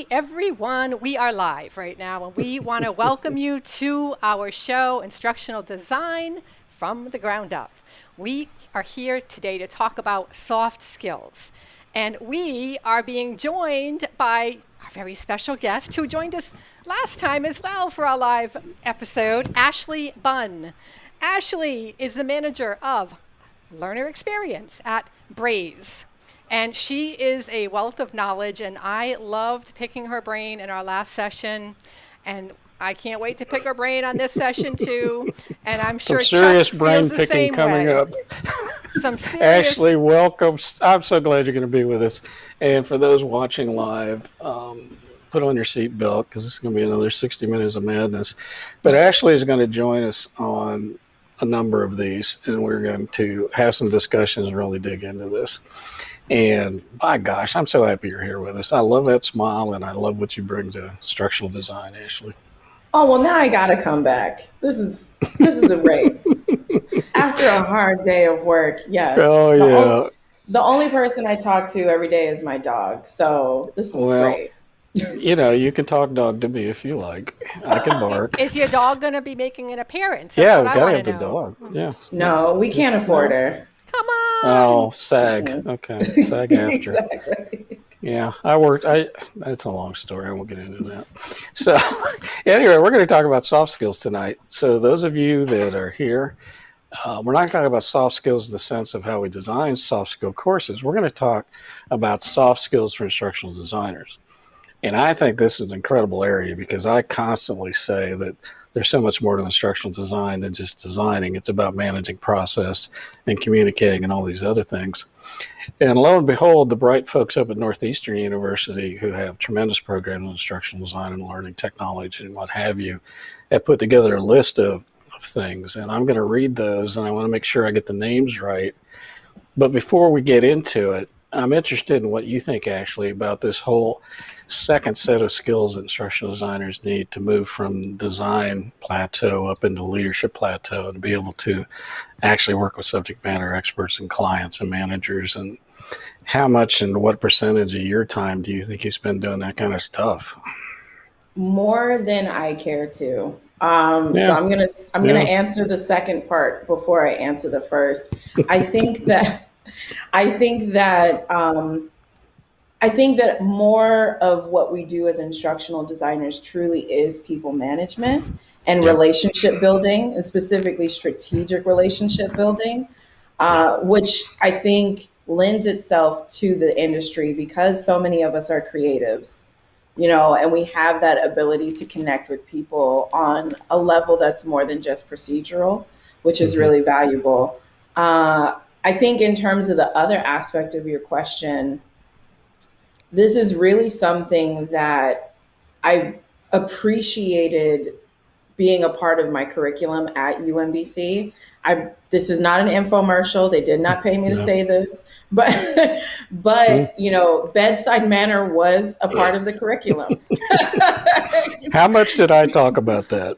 Hey everyone, we are live right now and we want to welcome you to our show, Instructional Design from the Ground Up. We are here today to talk about soft skills, and we are being joined by our very special guest who joined us last time as well for our live episode, Ashley Bunn. Ashley is the manager of Learner Experience at Braze. And she is a wealth of knowledge, and I loved picking her brain in our last session. And I can't wait to pick her brain on this session too. And I'm sure Some serious Chuck brain feels the picking same coming way. up. Some serious. Ashley, welcome. I'm so glad you're going to be with us. And for those watching live, put on your seatbelt because this is going to be another 60 minutes of madness. But Ashley is going to join us on a number of these, and we're going to have some discussions and really dig into this. And my gosh, I'm so happy you're here with us. I love that smile, and I love what you bring to instructional design, Ashley. Oh, well, now I gotta come back. This is a break. After a hard day of work, yes. Oh, yeah. The only person I talk to every day is my dog, so this is great. You can talk dog to me if you like. I can bark. Is your dog going to be making an appearance? That's what we I gotta want have to the know. dog. Yeah. No, we can't afford her. Come on. Oh, SAG. Okay, SAG after. Exactly. Yeah, that's a long story. I won't get into that. So anyway, we're going to talk about soft skills tonight. So those of you that are here, we're not talking about soft skills in the sense of how we design soft skill courses. We're going to talk about soft skills for instructional designers. And I think this is an incredible area because I constantly say that there's so much more to instructional design than just designing. It's about managing process and communicating and all these other things. And lo and behold, the bright folks up at Northeastern University who have tremendous programs in instructional design and learning technology and what have you, have put together a list of things. And I'm going to read those, and I want to make sure I get the names right. But before we get into it, I'm interested in what you think, Ashley, about this whole second set of skills that instructional designers need to move from design plateau up into leadership plateau and be able to actually work with subject matter experts and clients and managers. And how much and what percentage of your time do you think you spend doing that kind of stuff? More than I care to. So I'm gonna answer the second part before I answer the first. I think that more of what we do as instructional designers truly is people management and relationship building, and specifically strategic relationship building, which I think lends itself to the industry because so many of us are creatives, and we have that ability to connect with people on a level that's more than just procedural, which is really valuable. I think in terms of the other aspect of your question, this is really something that I appreciated being a part of my curriculum at UMBC. This is not an infomercial. They did not pay me to say this, but bedside manner was a part of the curriculum. How much did I talk about that?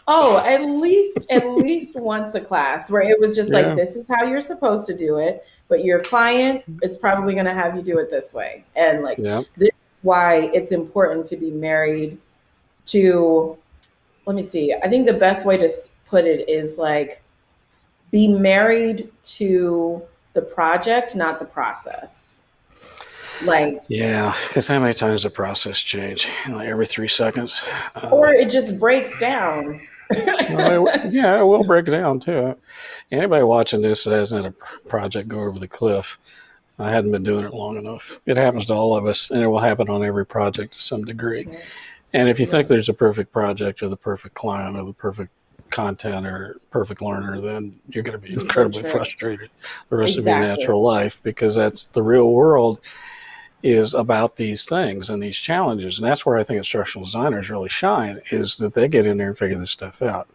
Oh, at least once a class where it was just like, this is how you're supposed to do it, but your client is probably going to have you do it this way. And this is why it's important to be married to, let me see, I think the best way to put it is be married to the project, not the process. Because how many times does the process change? Every 3 seconds? Or it just breaks down. It will break down too. Anybody watching this that hasn't had a project go over the cliff, I hadn't been doing it long enough. It happens to all of us, and it will happen on every project to some degree. And if you think there's a perfect project or the perfect client or the perfect content or perfect learner, then you're going to be incredibly frustrated the rest of your natural life, because that's the real world is about these things and these challenges. And that's where I think instructional designers really shine, is that they get in there and figure this stuff out.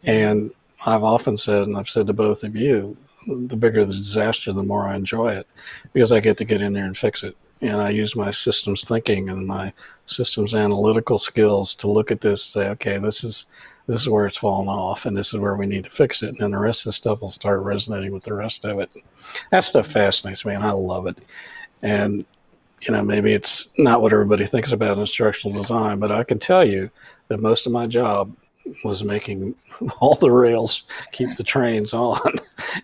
And I've often said, and I've said to both of you, the bigger the disaster, the more I enjoy it, because I get to get in there and fix it. And I use my systems thinking and my systems analytical skills to look at this, say, okay, this is where it's fallen off, and this is where we need to fix it. And then the rest of the stuff will start resonating with the rest of it. That stuff fascinates me, and I love it. And maybe it's not what everybody thinks about instructional design, but I can tell you that most of my job was making all the rails keep the trains on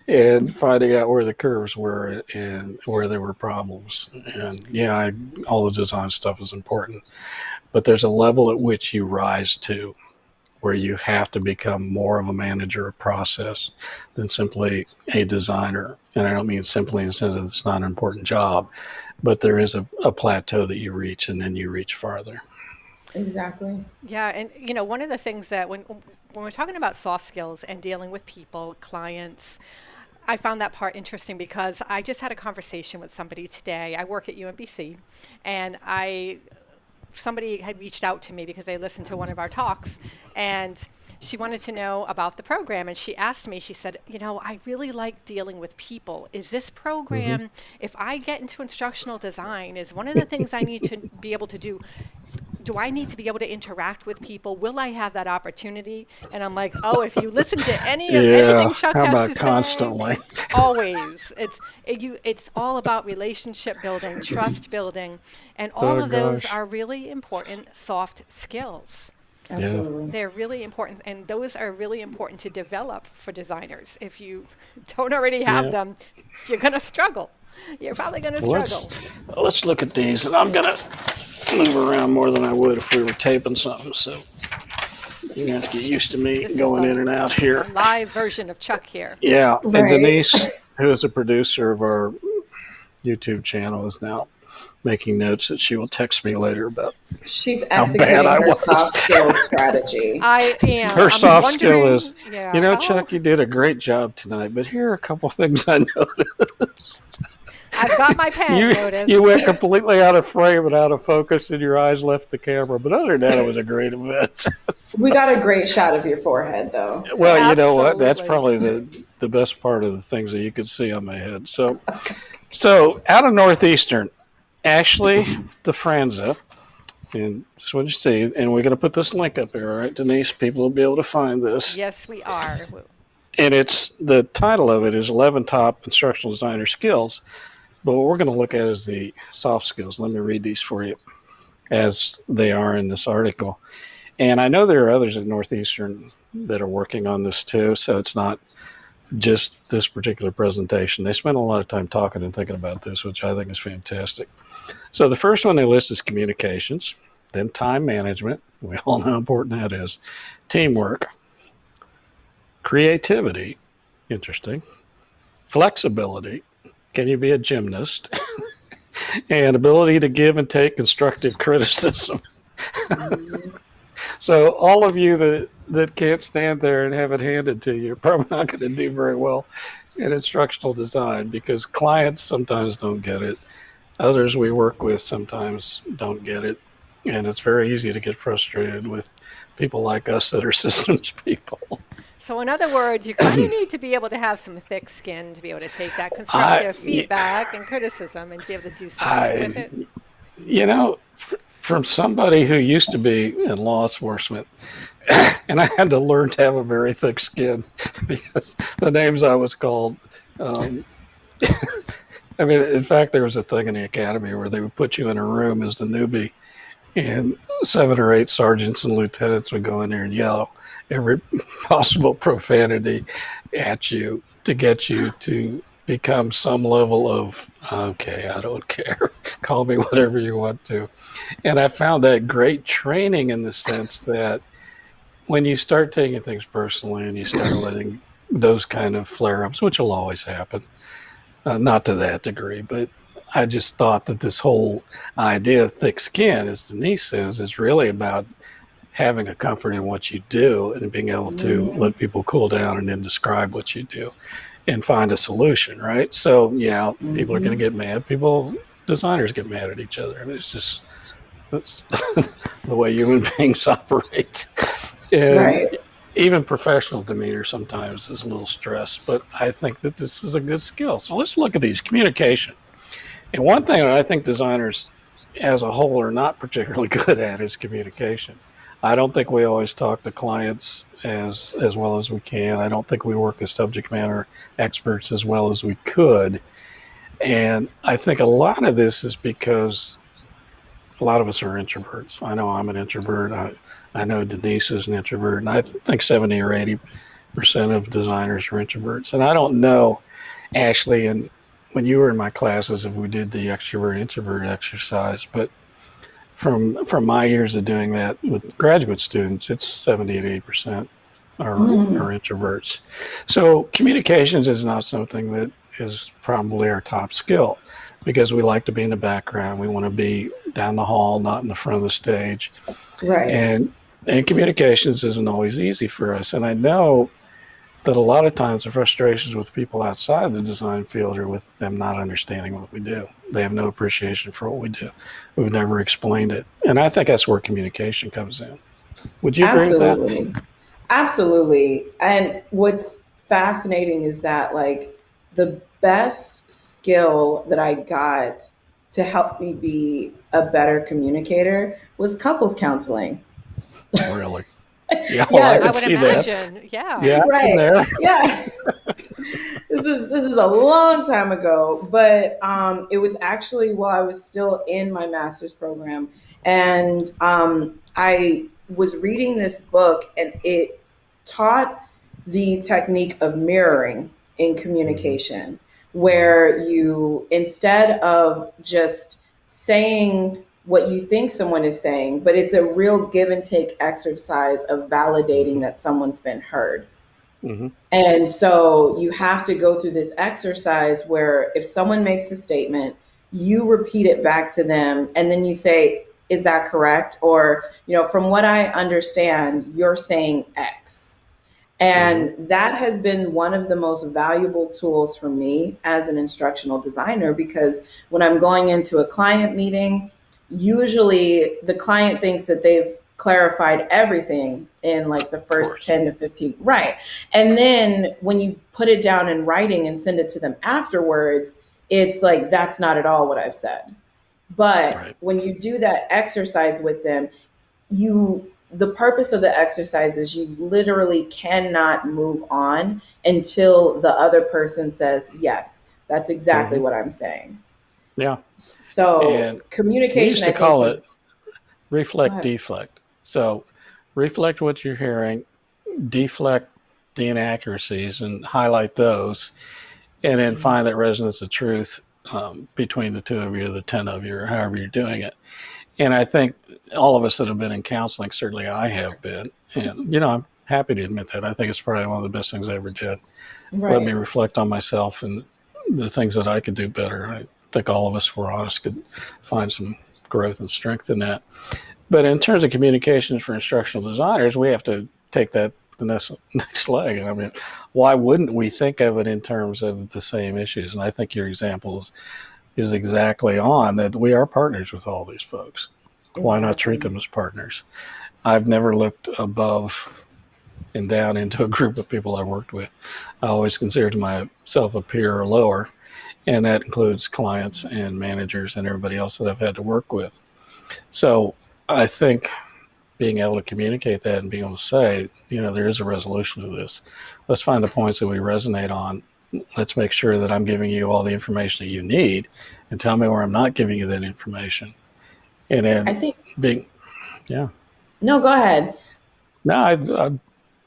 and finding out where the curves were and where there were problems. And all the design stuff is important, but there's a level at which you rise to where you have to become more of a manager of process than simply a designer. And I don't mean simply in the sense that it's not an important job, but there is a plateau that you reach, and then you reach farther. Exactly. Yeah, and one of the things that when we're talking about soft skills and dealing with people, clients, I found that part interesting because I just had a conversation with somebody today. I work at UMBC, and somebody had reached out to me because they listened to one of our talks, and she wanted to know about the program. And she asked me, she said, I really like dealing with people. Is this program, if I get into instructional design, is one of the things I need to be able to do? Do I need to be able to interact with people? Will I have that opportunity? And I'm like, oh, if you listen to anything Chuck how has about to constantly? say, always. It's all about relationship building, trust building, and all of those are really important soft skills. Absolutely. They're really important, and those are really important to develop for designers. If you don't already have them, you're going to struggle. You're probably going to struggle. Let's look at these, and I'm going to move around more than I would if we were taping something. So you're going to have to get used to me going in and out here. Live version of Chuck here. Yeah, Right. and Denise, who is a producer of our YouTube channel, is now making notes that she will text me later about. She's how executing bad I her was. soft skills strategy. I am. Her soft skill is, how- Chuck, you did a great job tonight, but here are a couple things I noticed. I've got my pen, notice. You went completely out of frame and out of focus, and your eyes left the camera. But other than that, it was a great event. We got a great shot of your forehead, though. Well, you know what? That's Absolutely. probably the best part of the things that you could see on my head. So out of Northeastern, Ashley DeFranza, and that's what you see. And we're going to put this link up here, all right, Denise? People will be able to find this. Yes, we are. And the title of it is 11 Top Instructional Designer Skills. But what we're going to look at is the soft skills. Let me read these for you as they are in this article. And I know there are others at Northeastern that are working on this too, so it's not just this particular presentation. They spent a lot of time talking and thinking about this, which I think is fantastic. So the first one they list is communications, then time management. We all know how important that is. Teamwork, creativity, interesting, flexibility. Can you be a gymnast? And ability to give and take constructive criticism. So all of you that can't stand there and have it handed to you are probably not going to do very well in instructional design because clients sometimes don't get it. Others we work with sometimes don't get it. And it's very easy to get frustrated with people like us that are systems people. So in other words, you kind of need to be able to have some thick skin to be able to take that constructive feedback and criticism and be able to do something with it. From somebody who used to be in law enforcement, and I had to learn to have a very thick skin because the names I was called. In fact, there was a thing in the academy where they would put you in a room as the newbie, and 7 or 8 sergeants and lieutenants would go in there and yell every possible profanity at you to get you to become some level of, okay, I don't care. Call me whatever you want to. And I found that great training in the sense that when you start taking things personally and you start letting those kind of flare-ups, which will always happen, not to that degree, but I just thought that this whole idea of thick skin, as Denise says, is really about having a comfort in what you do and being able to let people cool down and then describe what you do and find a solution, right? So, people are going to get mad. Designers get mad at each other. I mean, that's the way human beings operate. And Right. even professional demeanor sometimes is a little stressed, but I think that this is a good skill. So let's look at these. Communication. And one thing that I think designers as a whole are not particularly good at is communication. I don't think we always talk to clients as well as we can. I don't think we work as subject matter experts as well as we could. And I think a lot of this is because a lot of us are introverts. I know I'm an introvert. I know Denise is an introvert, and I think 70 or 80% of designers are introverts. And I don't know, Ashley, and when you were in my classes, if we did the extrovert introvert exercise, but from my years of doing that with graduate students, it's 70 to 80% are introverts. So communications is not something that is probably our top skill because we like to be in the background. We want to be down the hall, not in the front of the stage. Right. And communications isn't always easy for us. And I know that a lot of times the frustrations with people outside the design field are with them not understanding what we do. They have no appreciation for what we do. We've never explained it. And I think that's where communication comes in. Would you agree with that? Absolutely. Absolutely. And what's fascinating is that, like, the best skill that I got to help me be a better communicator was couples counseling. Really? Yeah, well, I Yes. I could would see that. imagine. Yeah. Yeah, in Right. there. Yeah. This is a long time ago, but it was actually while I was still in my master's program, and I was reading this book, and it taught the technique of mirroring in Mm-hmm. communication, where you, instead of just saying what you think someone is saying, but it's a real give and take exercise of validating Mm-hmm. that someone's been heard. Mm-hmm. And so you have to go through this exercise where if someone makes a statement, you repeat it back to them and then you say, is that correct? Or, from what I understand, you're saying X. Mm-hmm. And that has been one of the most valuable tools for me as an instructional designer, because when I'm going into a client meeting, usually the client thinks that they've clarified everything in like the Of first course. 10 to 15. Right. And then when you put it down in writing and send it to them afterwards, it's like, that's not at all what I've said. But Right. when you do that exercise with them, the purpose of the exercise is you literally cannot move on until the other person says, yes, that's exactly Mm-hmm. what I'm saying. Yeah. So And we communication, used to I think, call it is, go reflect ahead. deflect. So reflect what you're hearing, deflect the inaccuracies and highlight those, and then find that resonance of truth between the two of you, the 10 of you, or however you're doing it. And I think all of us that have been in counseling, certainly I have been, and I'm happy to admit that. I think it's probably one of the best things I ever did. Let me Right. reflect on myself and the things that I could do better. I think all of us, if we're honest, could find some growth and strength in that. But in terms of communications for instructional designers, we have to take that the next leg. I mean, why wouldn't we think of it in terms of the same issues? And I think your example is exactly on that. We are partners with all these folks. Why not treat Exactly. them as partners? I've never looked above and down into a group of people I worked with. I always considered myself a peer or lower, and that includes clients and managers and everybody else that I've had to work with. So I think being able to communicate that and being able to say, there is a resolution to this. Let's find the points that we resonate on. Let's make sure that I'm giving you all the information that you need and tell me where I'm not giving you that information. And I then think, being, yeah. no, go ahead. No, I'm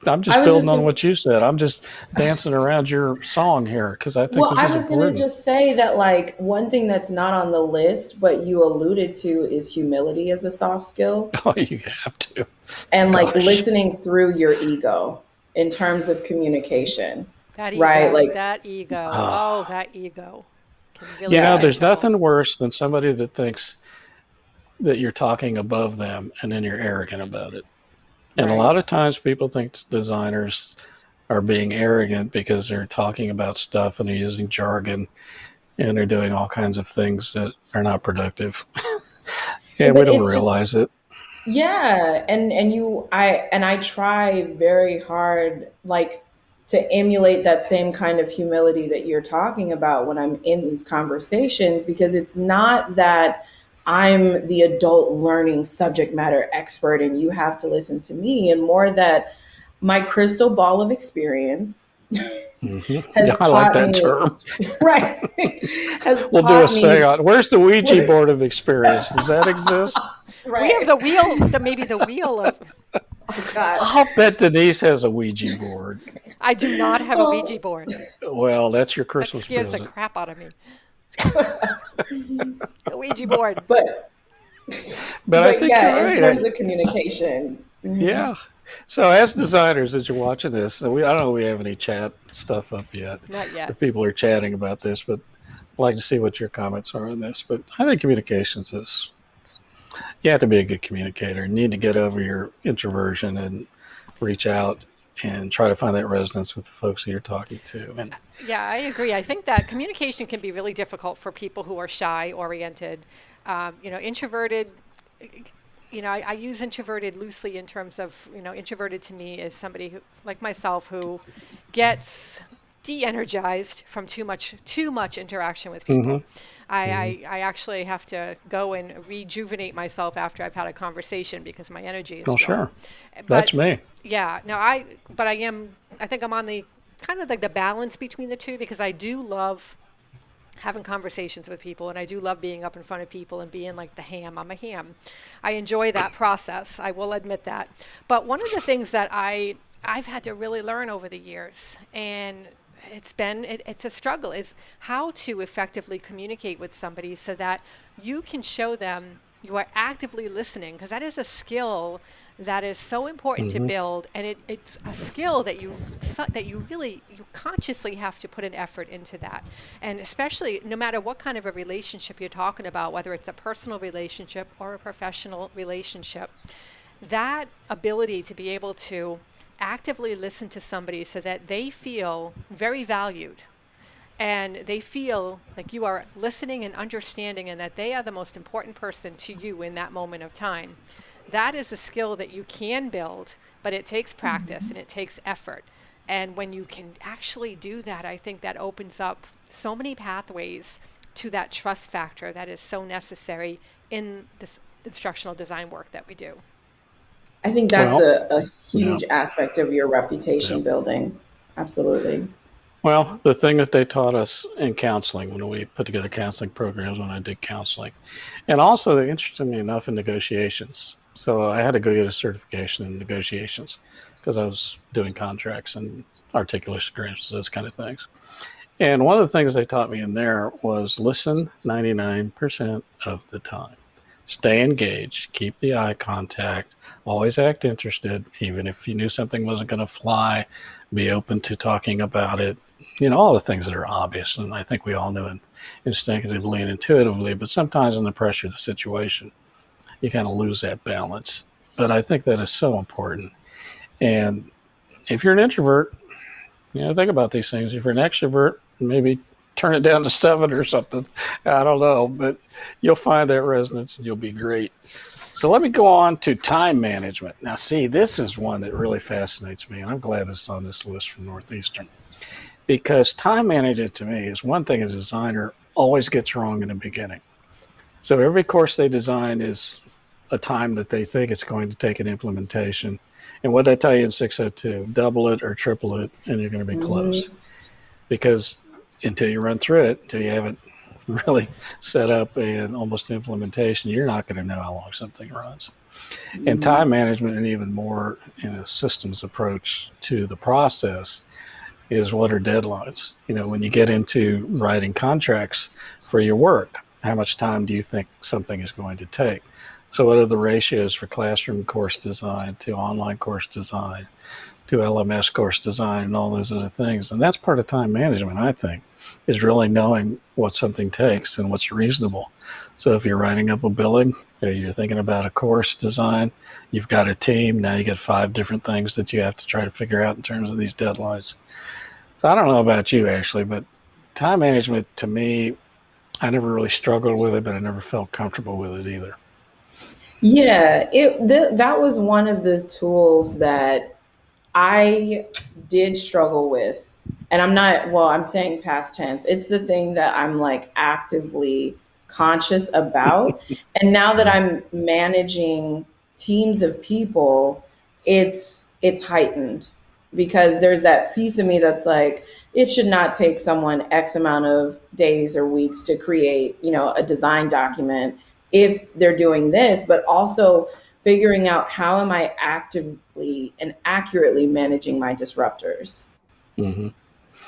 I just was building just on going what you said. I'm just dancing around your song here because I think Well, this I is was going to important. just say that, like, one thing that's not on the list, but you alluded to, is humility as a soft skill, Oh, you have to. and like Gosh. listening through your ego in terms of communication, That right? ego, Like, that ego. Uh, Oh, that ego can really get you in yeah, there's trouble. nothing worse than somebody that thinks that you're talking above them and then you're arrogant about it. And a right. lot of times people think designers are being arrogant because they're talking about stuff and they're using jargon and they're doing all kinds of things that are not productive. And we But don't it's just, realize it. yeah, and I try very hard, like, to emulate that same kind of humility that you're talking about when I'm in these conversations, because it's not that I'm the adult learning subject matter expert and you have to listen to me, and more that My crystal ball of experience Yeah, has I like taught that me, term. right, has We'll do a taught me, seance. Where's the Ouija board of experience? Does that exist? We have right. the wheel, maybe the wheel of. Oh God. I'll bet Denise has a Ouija board. I do not have a Ouija Oh, board. Well, that's your That Christmas scares the present. crap out of me. A Ouija board. but But I but think you're yeah, in right. terms of communication, Yeah. So as designers, as you're watching this, I don't know if we have any chat stuff up yet. Not yet. If people are chatting about this, but I'd like to see what your comments are on this. But I think communications is, you have to be a good communicator. You need to get over your introversion and reach out and try to find that resonance with the folks that you're talking to. And Yeah, I agree. I think that communication can be really difficult for people who are shy oriented. Introverted, I use introverted loosely in terms of, introverted to me is somebody who, like myself, who gets de-energized from too much interaction with people. I actually have to go and rejuvenate myself after I've had a conversation because my energy is well, gone. sure, But that's me. yeah, no, but I think I'm on the kind of like the balance between the two because I do love having conversations with people and I do love being up in front of people and being like the ham. I'm a ham. I enjoy that process. I will admit that. But one of the things that I've had to really learn over the years, and it's a struggle, is how to effectively communicate with somebody so that you can show them you are actively listening, because that is a skill that is so important to build, and it's a skill that you consciously have to put an effort into that. And especially no matter what kind of a relationship you're talking about, whether it's a personal relationship or a professional relationship, that ability to be able to actively listen to somebody so that they feel very valued and they feel like you are listening and understanding and that they are the most important person to you in that moment of time. That is a skill that you can build, but it takes practice and it takes effort. And when you can actually do that, I think that opens up so many pathways to that trust factor that is so necessary in this instructional design work that we do. I think that's Well, a yeah, huge aspect of your yeah. reputation building. Absolutely. Well, the thing that they taught us in counseling when we put together counseling programs, when I did counseling, and also interestingly enough in negotiations. So I had to go get a certification in negotiations because I was doing contracts and articulate agreements, those kind of things. And one of the things they taught me in there was listen 99% of the time. Stay engaged, keep the eye contact, always act interested, even if you knew something wasn't going to fly, be open to talking about it. All the things that are obvious. And I think we all know it instinctively and intuitively, but sometimes in the pressure of the situation, you kind of lose that balance. But I think that is so important. And if you're an introvert, think about these things. If you're an extrovert, maybe turn it down to 7 or something. I don't know, but you'll find that resonance and you'll be great. So let me go on to time management. Now, see, this is one that really fascinates me, and I'm glad it's on this list from Northeastern, because time management to me is one thing a designer always gets wrong in the beginning. So every course they design is a time that they think it's going to take an implementation. And what I tell you in 602, double it or triple it, and you're going to be close. Because until you run through it, until you have it really set up and almost implementation, you're not going to know how long something runs. And time management, and even more in a systems approach to the process, is what are deadlines. When you get into writing contracts for your work, how much time do you think something is going to take? So what are the ratios for classroom course design to online course design to LMS course design and all those other things? And that's part of time management, I think, is really knowing what something takes and what's reasonable. So if you're writing up a billing or you're thinking about a course design, you've got a team, now you get 5 different things that you have to try to figure out in terms of these deadlines. So I don't know about you, Ashley, but time management to me, I never really struggled with it, but I never felt comfortable with it either. Yeah, that was one of the tools that I did struggle with. And I'm saying past tense. It's the thing that I'm like actively conscious about. And now that Yeah. I'm managing teams of people, it's heightened because there's that piece of me that's like, it should not take someone X amount of days or weeks to create, a design document if they're doing this, but also figuring out how am I actively and accurately managing my disruptors. Hmm.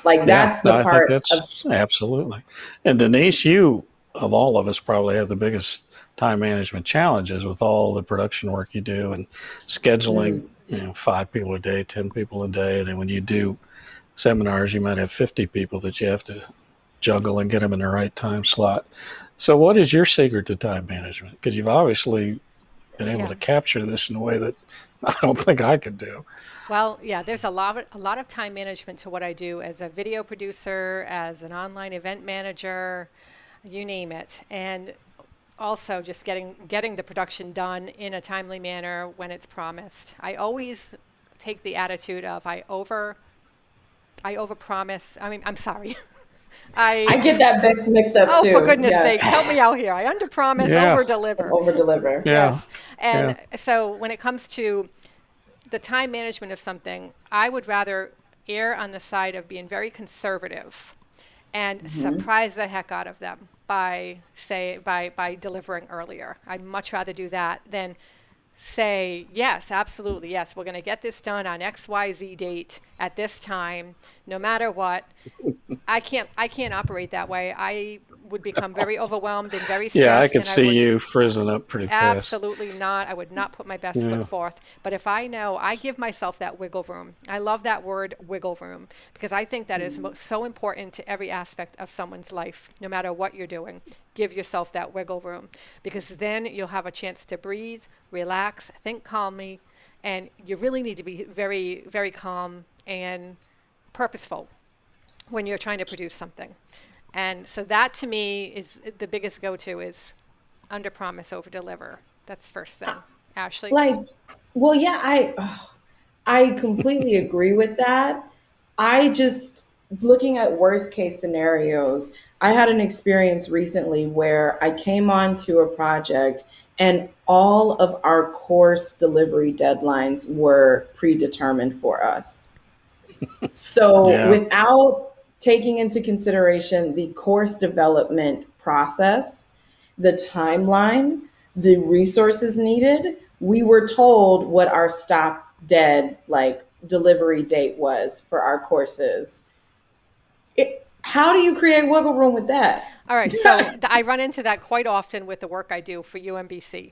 Like Yeah, that's no, the I think part of that's absolutely. And Denise, you of all of us probably have the biggest time management challenges with all the production work you do and scheduling, 5 people a day, 10 people a day. And then when you do seminars, you might have 50 people that you have to juggle and get them in the right time slot. So what is your secret to time management? Because you've obviously been able Yeah. to capture this in a way that I don't think I could do. Well, yeah, there's a lot of time management to what I do as a video producer, as an online event manager, you name it. And also just getting the production done in a timely manner when it's promised. I always take the attitude of I overpromise. I mean, I'm sorry. I I get that mixed up Oh, for too. goodness Yes. sakes, help me out here. I underpromise, Yeah, And overdeliver. over deliver. yeah, Yes. And yeah. so when it comes to the time management of something, I would rather err on the side of being very conservative and surprise the heck out of them by delivering earlier. I'd much rather do that than say, yes, absolutely, yes, we're going to get this done on XYZ date at this time, no matter what. I can't operate that way. I would become very overwhelmed and very Yeah, I stressed, could and I see would you frizzing up pretty fast. absolutely not. I would not put my best foot Yeah. forth. But if I know, I give myself that wiggle room. I love that word, wiggle room, because I think that is so important to every aspect of someone's life, no matter what you're doing. Give yourself that wiggle room, because then you'll have a chance to breathe, relax, think calmly, and you really need to be very, very calm and purposeful when you're trying to produce something. And so that to me is the biggest go-to is under promise, over deliver. That's first thing. Ashley? Like, well, yeah, I completely agree with that. I just looking at worst case scenarios, I had an experience recently where I came on to a project and all of our course delivery deadlines were predetermined for us. So, Yeah. without taking into consideration the course development process, the timeline, the resources needed, we were told what our stop dead like delivery date was for our courses. How do you create wiggle room with that? All right, so I run into that quite often with the work I do for UMBC.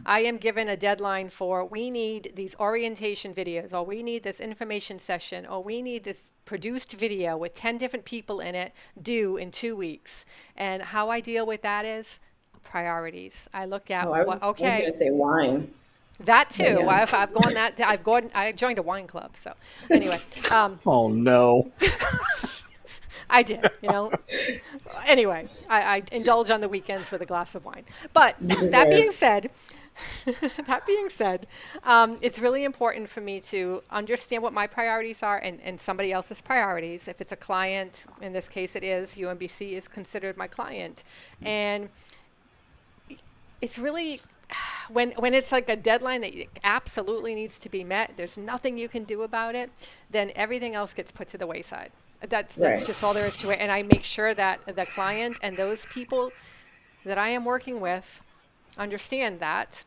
I am given a deadline for we need these orientation videos, or we need this information session, or we need this produced video with 10 different people in it due in 2 weeks. And how I deal with that is priorities. I look Oh, at I what, was going okay, to say wine, that but too. yeah. I joined a wine club. So anyway, Oh no. I did. Anyway, I indulge on the weekends with a glass of wine. But You that deserve. being said, it's really important for me to understand what my priorities are and somebody else's priorities. If it's a client, in this case it is, UMBC is considered my client. And it's really, when it's like a deadline that absolutely needs to be met, there's nothing you can do about it, then everything else gets put to the wayside. That's Right. just all there is to it. And I make sure that the client and those people that I am working with understand that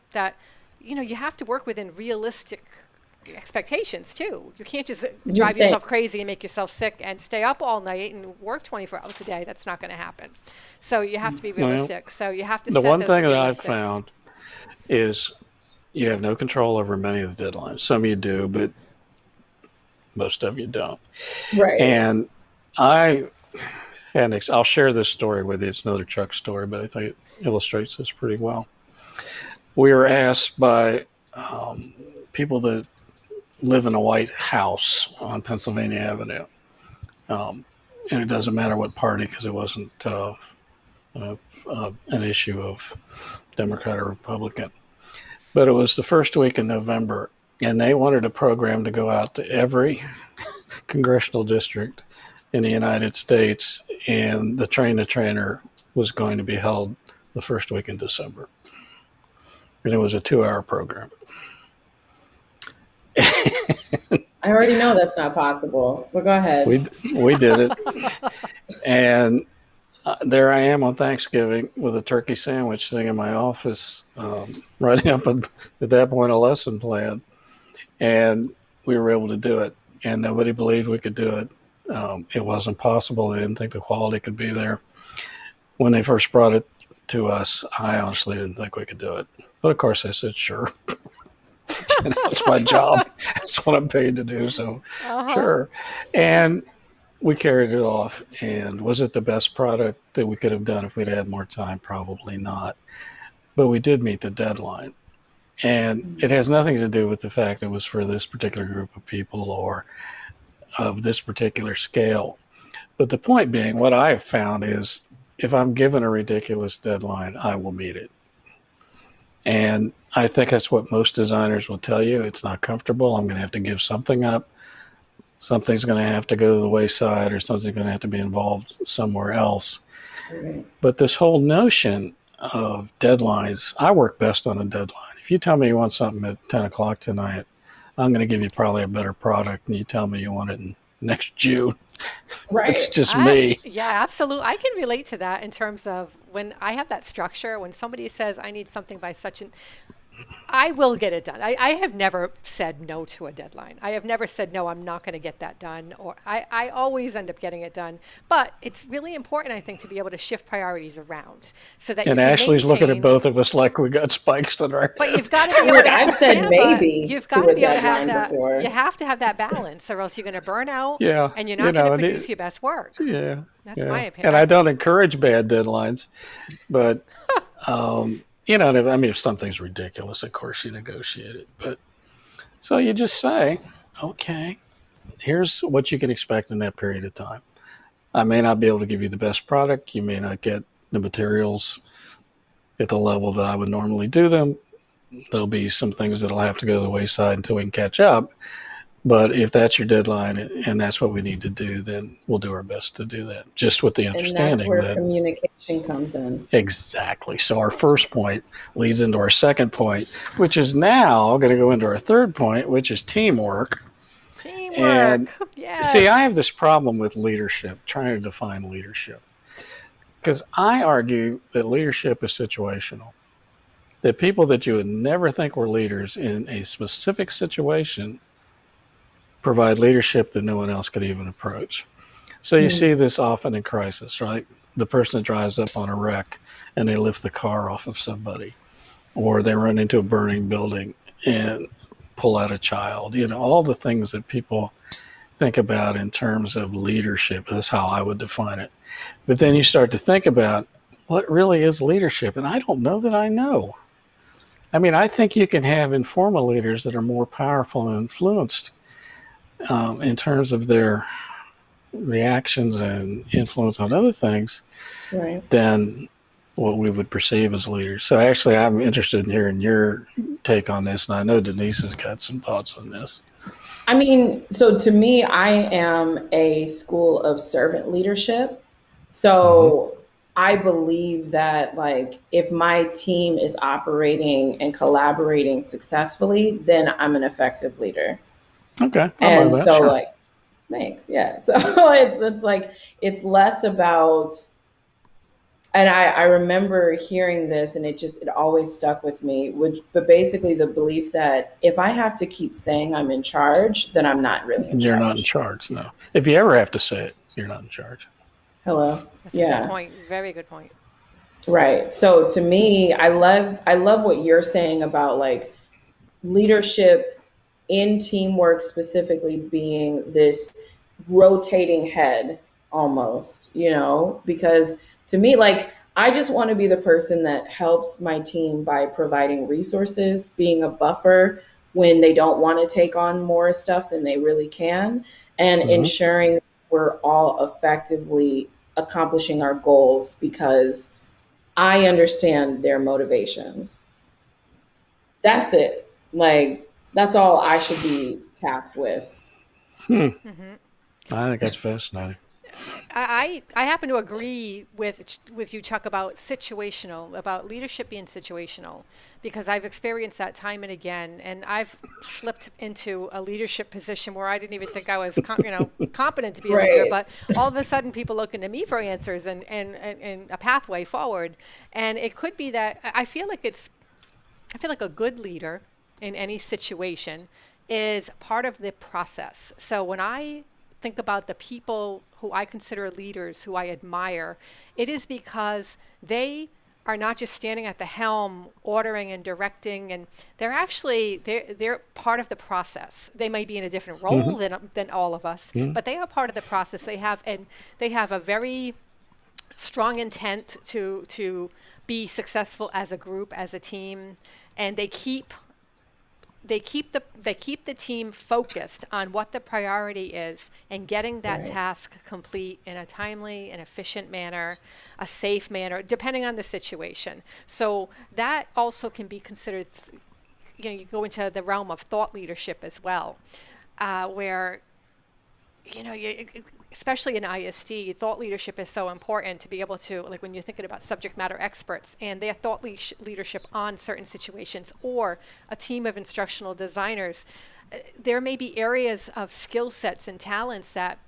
you have to work within realistic expectations too. You can't just drive think. yourself crazy and make yourself sick and stay up all night and work 24 hours a day. That's not going to happen. So you have to be Well, realistic. So you have to the set one those thing that I've realistic. found is you have no control over many of the deadlines. Some you do, but most of them you don't. Right. And I'll share this story with you. It's another Chuck story, but I think it illustrates this pretty well. We were asked by people that live in a white house on Pennsylvania Avenue. And it doesn't matter what party, because it wasn't an issue of Democrat or Republican. But it was the first week in November, and they wanted a program to go out to every congressional district in the United States, and the train-the-trainer was going to be held the first week in December. And it was a 2-hour program. I already know that's not possible, but go ahead. We did it. And there I am on Thanksgiving with a turkey sandwich sitting in my office, writing up at that point a lesson plan. And we were able to do it. And nobody believed we could do it. It wasn't possible. They didn't think the quality could be there. When they first brought it to us, I honestly didn't think we could do it. But of course, I said, sure. It's my job. That's what I'm paid to do. So, sure. And we carried it off. And was it the best product that we could have done if we'd had more time? Probably not. But we did meet the deadline. And it has nothing to do with the fact it was for this particular group of people or of this particular scale. But the point being, what I have found is if I'm given a ridiculous deadline, I will meet it. And I think that's what most designers will tell you. It's not comfortable. I'm going to have to give something up. Something's going to have to go to the wayside, or something's going to have to be involved somewhere else. Right. But this whole notion of deadlines, I work best on a deadline. If you tell me you want something at 10 o'clock tonight, I'm going to give you probably a better product than you tell me you want it in next June. Right. It's just me. Yeah, absolutely. I can relate to that in terms of when I have that structure, when somebody says I need something by such an, I will get it done. I have never said no to a deadline. I have never said, no, I'm not going to get that done. Or I always end up getting it done. But it's really important, I think, to be able to shift priorities around so that And you can Ashley's looking at maintain- both of us like we got spikes in our head. But you've got to be able to. I've said but maybe You've to got a to be able to have deadline that. before. You have to have that balance, or else you're going to burn out. Yeah, And you're you not going know, to produce your best work. Yeah. That's yeah. my opinion. And I don't encourage bad deadlines, but, you know, I mean, if something's ridiculous, of course you negotiate it. But so you just say, okay, here's what you can expect in that period of time. I may not be able to give you the best product. You may not get the materials at the level that I would normally do them. There'll be some things that'll have to go to the wayside until we can catch up. But if that's your deadline and that's what we need to do, then we'll do our best to do that. Just with the And that's understanding where that communication comes in. exactly. So our first point leads into our second point, which is now going to go into our third point, which is teamwork. Teamwork. And yes. see, I have this problem with leadership, trying to define leadership. Because I argue that leadership is situational. That people that you would never think were leaders in a specific situation provide leadership that no one else could even approach. So you see this often in crisis, right? The person that drives up on a wreck and they lift the car off of somebody, or they run into a burning building and pull out a child. You know, all the things that people think about in terms of leadership. That's how I would define it. But then you start to think about what really is leadership. And I don't know that I know. I mean, I think you can have informal leaders that are more powerful and influenced in terms of their reactions and influence on other things Right. than what we would perceive as leaders. So actually, I'm interested in hearing your take on this. And I know Denise has got some thoughts on this. I mean, so to me, I am a school of servant leadership. So I believe that, like, if my team is operating and collaborating successfully, then I'm an effective leader. Okay. I'll buy And that, so, sure. like, thanks. Yeah. So it's like, it's less about, and I remember hearing this and it always stuck with me, but basically the belief that if I have to keep saying I'm in charge, then I'm not really in You're charge. not in charge, no. If you ever have to say it, you're not in charge. Hello. That's a good point. Very good point. Right. So to me, I love what you're saying about, like, leadership in teamwork specifically being this rotating head almost, because to me, like, I just want to be the person that helps my team by providing resources, being a buffer when they don't want to take on more stuff than they really can, and ensuring we're all effectively accomplishing our goals because I understand their motivations. That's it. Like, that's all I should be tasked with. I think that's fascinating. I happen to agree with you, Chuck, about situational, about leadership being situational, because I've experienced that time and again, and I've slipped into a leadership position where I didn't even think I was, competent to be a leader, Right. but all of a sudden people looking to me for answers and a pathway forward, and it could be that I feel like a good leader in any situation is part of the process. So when I think about the people who I consider leaders, who I admire, it is because they are not just standing at the helm ordering and directing, and they're part of the process. They may be in a different role than all of us, but they are part of the process. They have a very strong intent to be successful as a group, as a team, and they keep the team focused on what the priority is and getting that Right. task complete in a timely and efficient manner, a safe manner, depending on the situation. So that also can be considered, you go into the realm of thought leadership as well, where especially in ISD, thought leadership is so important to be able to, like when you're thinking about subject matter experts and their thought leadership on certain situations, or a team of instructional designers, there may be areas of skill sets and talents that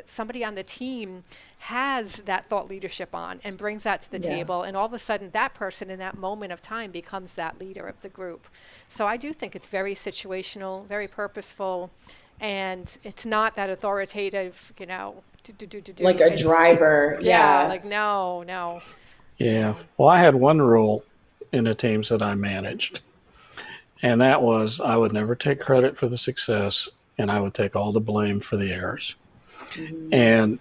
somebody on the team has that thought leadership on and brings that to the Yeah. table, and all of a sudden that person in that moment of time becomes that leader of the group. So I do think it's very situational, very purposeful, and it's not that authoritative, do. Like a It's, driver. yeah, Yeah. like no, no. Yeah. Well, I had one rule in the teams that I managed, and that was I would never take credit for the success, and I would take all the blame for the errors. Mhm. And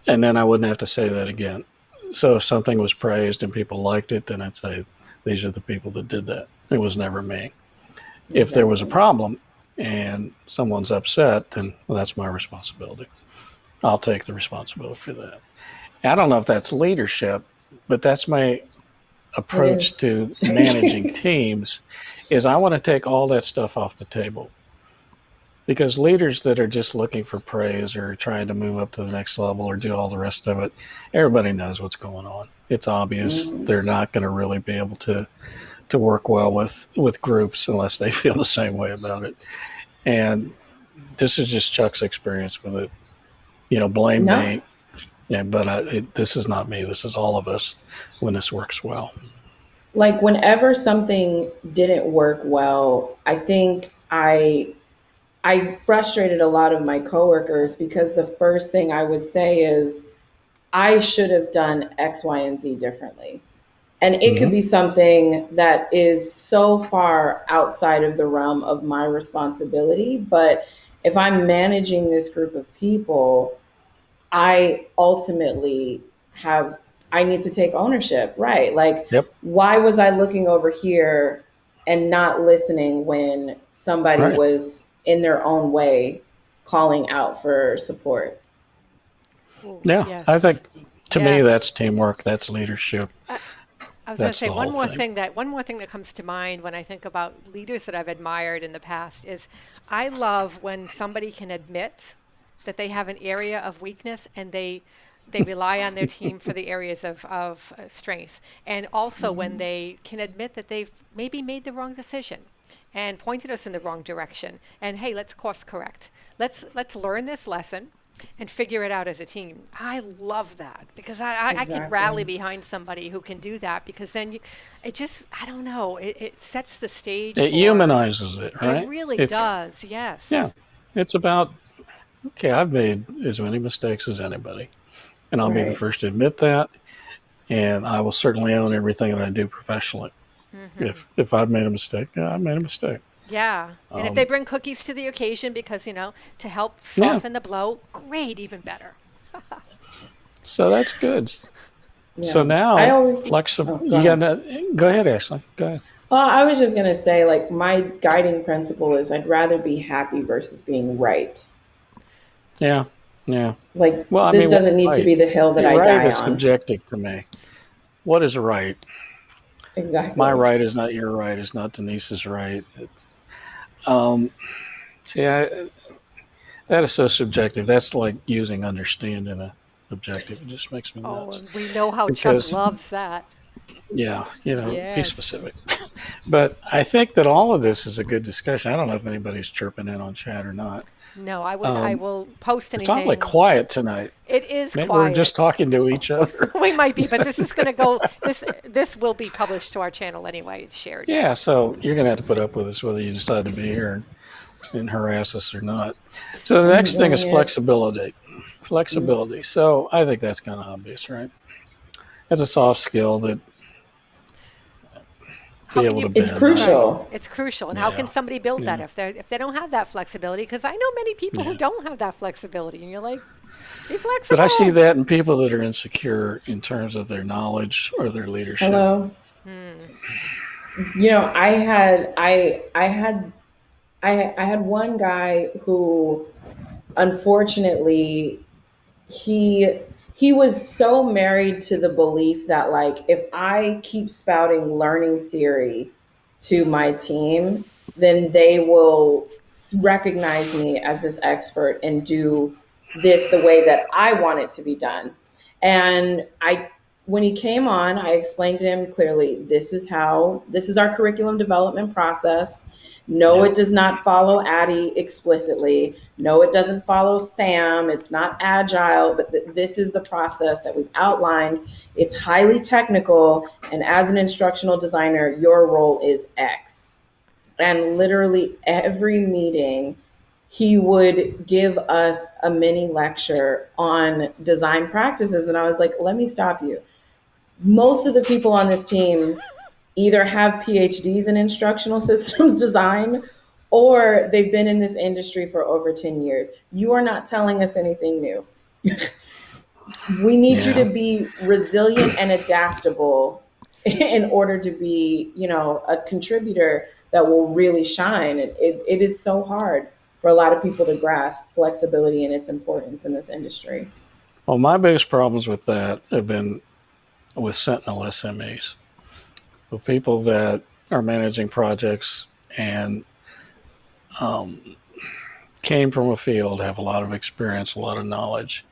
and then I wouldn't have to say that again. So if something was praised and people liked it, then I'd say these are the people that did that. It was never me. If there was a Exactly. problem and someone's upset, then well, that's my responsibility. I'll take the responsibility for that. I don't know if that's leadership, but that's my It approach is. to managing teams is I want to take all that stuff off the table, because leaders that are just looking for praise or trying to move up to the next level or do all the rest of it, everybody knows what's going on. It's obvious Mhm. they're not going to really be able to work well with groups unless they feel the same way about it. And this is just Chuck's experience with it. Blame No. me. Yeah, but this is not me. This is all of us when this works well. Like whenever something didn't work well, I think I frustrated a lot of my coworkers because the first thing I would say is I should have done X, Y, and Z differently. And it could Mm-hmm. be something that is so far outside of the realm of my responsibility. But if I'm managing this group of people, I ultimately have, I need to take ownership, right? Like, Yep. why was I looking over here and not listening when somebody Right. was in their own way calling out for support? Ooh, Yeah. I yes, think to me yes. that's teamwork. That's leadership. I was going to That's say the whole thing. one more thing that comes to mind when I think about leaders that I've admired in the past is I love when somebody can admit that they have an area of weakness, and they rely on their team for the areas of strength, and also when they can admit that they've maybe made the wrong decision and pointed us in the wrong direction, and hey, let's course correct. Let's learn this lesson and figure it out as a team. I love that because I can rally Exactly. behind somebody who can do that, because then it just, I don't know, it sets the stage It for, humanizes it, it right? really It's does, yeah. yes. It's about okay. I've made as many mistakes as anybody, and I'll be the Right. first to admit that. And I will certainly own everything that I do professionally. If I've made a mistake, yeah, I've made a mistake. Yeah. And if they Um, bring cookies to the occasion because, to help yeah. soften the blow, great, even better. So that's good. So Yeah. I now, always, flexible. oh, go You got ahead. to go ahead, Ashley. Go ahead. Well, I was just going to say, like, my guiding principle is I'd rather be happy versus being right. Yeah. Yeah. Like, Well, I this mean, what's doesn't need to right? be the hill that See, I right die is on. subjective to me. What is right? My Exactly. right is not your right. Is not Denise's right. Um, see, That is so subjective. That's like using understand in a objective. It just makes me Oh, nuts. and we know how Chuck Because, loves that. yeah, be Yes. specific. But I think that all of this is a good discussion. I don't know if anybody's chirping in on chat or not. No, I will post It's awfully anything. quiet tonight. It is Maybe we're just quiet. talking to each other. We might be, but this is going to go. This will be published to our channel anyway. It's shared. Yeah, so you're going to have to put up with us whether you decide to be here and harass us or not. So the I'm next thing is enjoying it. flexibility. Flexibility. So I think that's kind of obvious, right? That's a soft skill that How be can able to you? bend. It's crucial. It's crucial, and how can Yeah. somebody build that Yeah. if they don't have that flexibility? Because I know many people who Yeah. don't have that flexibility, and you're like, be flexible. But I see that in people that are insecure in terms of their knowledge or their leadership. Hello. I had one guy who, unfortunately, he was so married to the belief that, like, if I keep spouting learning theory to my team, then they will recognize me as this expert and do this the way that I want it to be done. And when he came on, I explained to him clearly, this is our curriculum development process. No, Yeah. it does not follow Addie explicitly. No, it doesn't follow Sam. It's not agile, but this is the process that we've outlined. It's highly technical. And as an instructional designer, your role is X. And literally every meeting, he would give us a mini lecture on design practices. And I was like, let me stop you. Most of the people on this team either have PhDs in instructional systems design or they've been in this industry for over 10 years. You are not telling us anything new. We need you Yeah. to be resilient and adaptable in order to be, a contributor that will really shine. It is so hard for a lot of people to grasp flexibility and its importance in this industry. Well, my biggest problems with that have been with Sentinel SMEs, with people that are managing projects and came from a field, have a lot of experience, a lot of knowledge,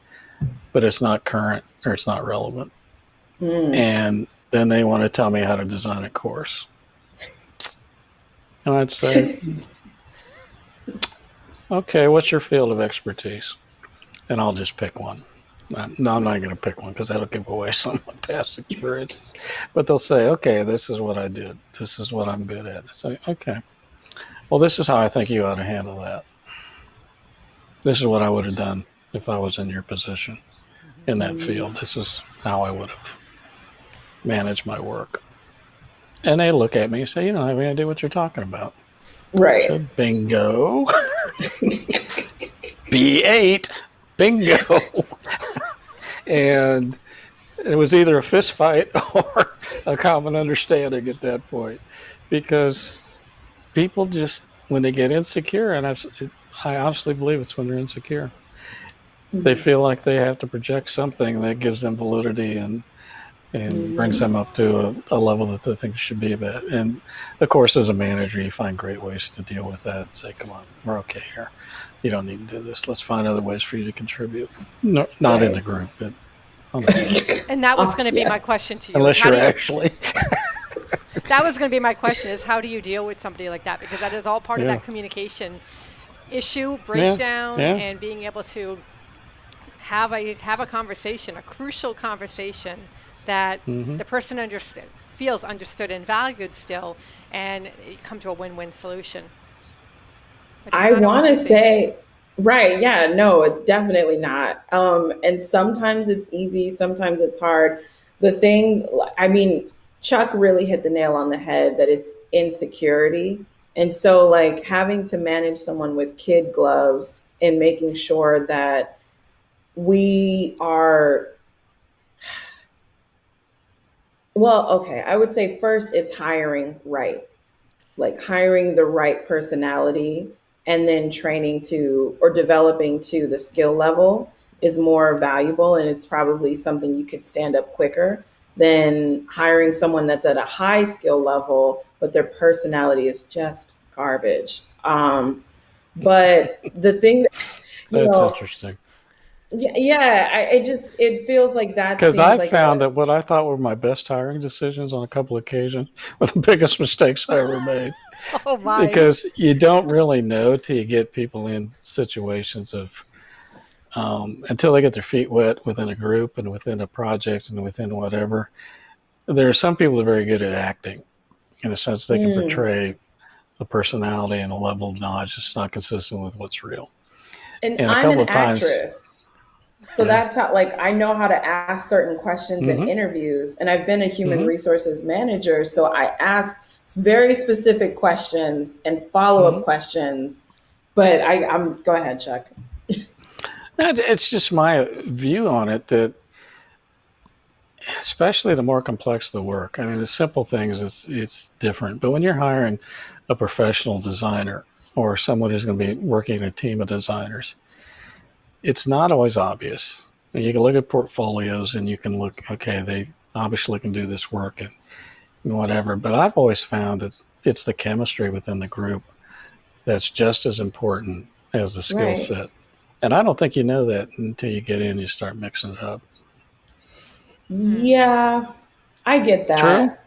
but it's not current or it's not relevant. And then they want to tell me how to design a course. And I'd say, okay, what's your field of expertise? And I'll just pick one. No, I'm not going to pick one because that'll give away some of my past experiences. But they'll say, okay, this is what I did. This is what I'm good at. I say, okay, well, this is how I think you ought to handle that. This is what I would have done if I was in your position in that field. This is how I would have managed my work. And they look at me and say, you don't have any idea what you're talking about. Right. So, bingo. B8. Bingo. And it was either a fist fight or a common understanding at that point, because people just, when they get insecure, and I honestly believe it's when they're insecure, they feel like they have to project something that gives them validity and brings them up to a level that they think it should be about. And of course, as a manager, you find great ways to deal with that and say, come on, we're okay here. You don't need to do this. Let's find other ways for you to contribute. No, not in the group, but honestly. And that was going to be my question to you. Unless How you're do you- actually. That was going to be my question: is how do you deal with somebody like that? Because that is all part of Yeah. that communication issue, breakdown, yeah. and being able to have a conversation, a crucial conversation that the person feels understood and valued still, and you come to a win-win solution. Which is I not want to always easy. say, right, yeah, no, it's definitely not. And sometimes it's easy, sometimes it's hard. The thing, I mean, Chuck really hit the nail on the head that it's insecurity. And so, like, having to manage someone with kid gloves and making sure that we are, well, okay, I would say first it's hiring right, like hiring the right personality and then training to or developing to the skill level is more valuable. And it's probably something you could stand up quicker than hiring someone that's at a high skill level, but their personality is just garbage. But the thing, you That's know, interesting. it feels like that Because seems I like found that what I thought were my best hiring decisions on a couple of occasions were the biggest mistakes I ever made. Oh my. Because you don't really know till you get people in situations of until they get their feet wet within a group and within a project and within whatever. There are some people that are very good at acting in a sense they can mm. portray a personality and a level of knowledge that's not consistent with what's real. And And a I'm couple an of times, actress. So yeah. that's how, like, I know how to ask certain questions in Mm-hmm. interviews. And I've been a human Mm-hmm. resources manager. So I ask very specific questions and follow Mm-hmm. up questions. But go ahead, Chuck. And it's just my view on it that, especially the more complex the work, I mean, the simple things, it's different. But when you're hiring a professional designer or someone who's going to be working in a team of designers, it's not always obvious. You can look at portfolios and you can look, okay, they obviously can do this work and whatever. But I've always found that it's the chemistry within the group that's just as important as the skill Right. set. And I don't think you know that until you get in and you start mixing it up. Yeah, I get True. that. I'm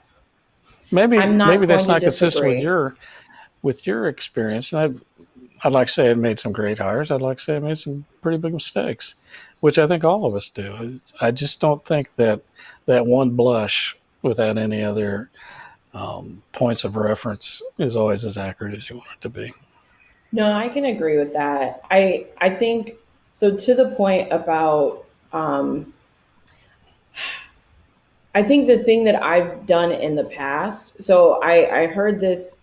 Maybe not going that's to not consistent disagree. with your experience. And I'd like to say I made some great hires. I'd like to say I made some pretty big mistakes, which I think all of us do. I just don't think that that one blush without any other points of reference is always as accurate as you want it to be. No, I can agree with that. I think so. To the point about, I think the thing that I've done in the past. So I heard this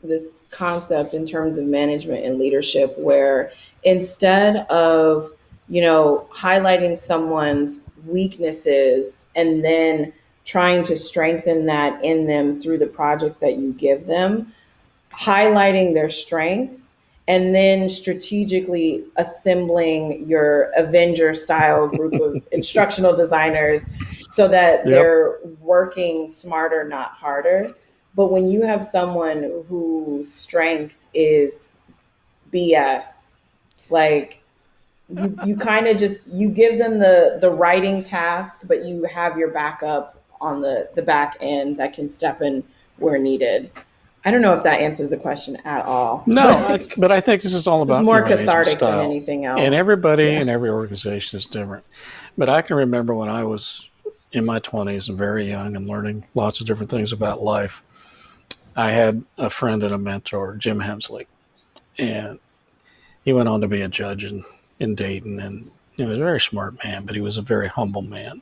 concept in terms of management and leadership, where instead of highlighting someone's weaknesses and then trying to strengthen that in them through the projects that you give them, highlighting their strengths and then strategically assembling your Avenger style group of instructional designers so that Yep. they're working smarter, not harder. But when you have someone whose strength is BS, like you kind of just you give them the writing task, but you have your backup on the back end that can step in where needed. I don't know if that answers the question at all, No, but but I think this is all this is about more your management cathartic than style. anything And else. everybody Yeah. and every organization is different. But I can remember when I was in my 20s and very young and learning lots of different things about life. I had a friend and a mentor, Jim Hemsley, and he went on to be a judge in Dayton. And he was a very smart man, but he was a very humble man.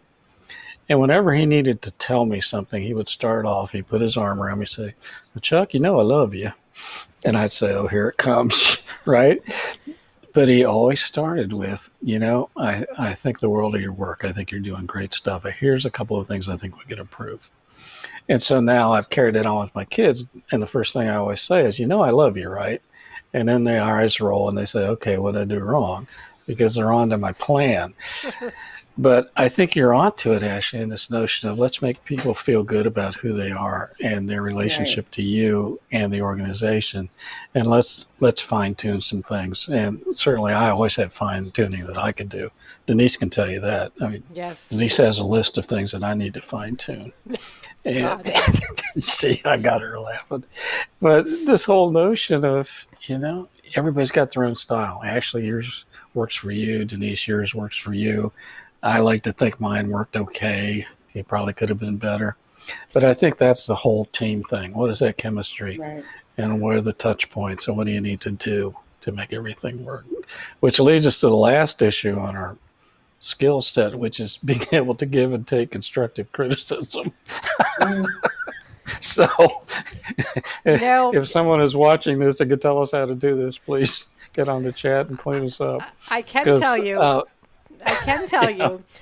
And whenever he needed to tell me something, he would start off, he'd put his arm around me and say, well, Chuck, you know I love you. And I'd say, oh, here it comes, right? But he always started with, I think the world of your work. I think you're doing great stuff. Here's a couple of things I think we could improve. And so now I've carried it on with my kids. And the first thing I always say is, I love you, right? And then their eyes roll and they say, okay, what did I do wrong? Because they're on to my plan. But I think you're onto it, Ashley, in this notion of let's make people feel good about who they are and their Right. relationship to you and the organization, and let's fine tune some things. And certainly, I always have fine tuning that I can do. Denise can tell you that. I mean, Yes. Denise has a list of things that I need to fine tune. And Got it. see, I got her laughing. But this whole notion of everybody's got their own style. Ashley, yours works for you. Denise, yours works for you. I like to think mine worked okay. It probably could have been better. But I think that's the whole team thing. What is that chemistry? Right. And what are the touch points? And what do you need to do to make everything work? Which leads us to the last issue on our skill set, which is being able to give and take constructive criticism. Mm. So You know, if someone is watching this and could tell us how to do this, please get on the chat and clean us up. I can Because tell you, yeah,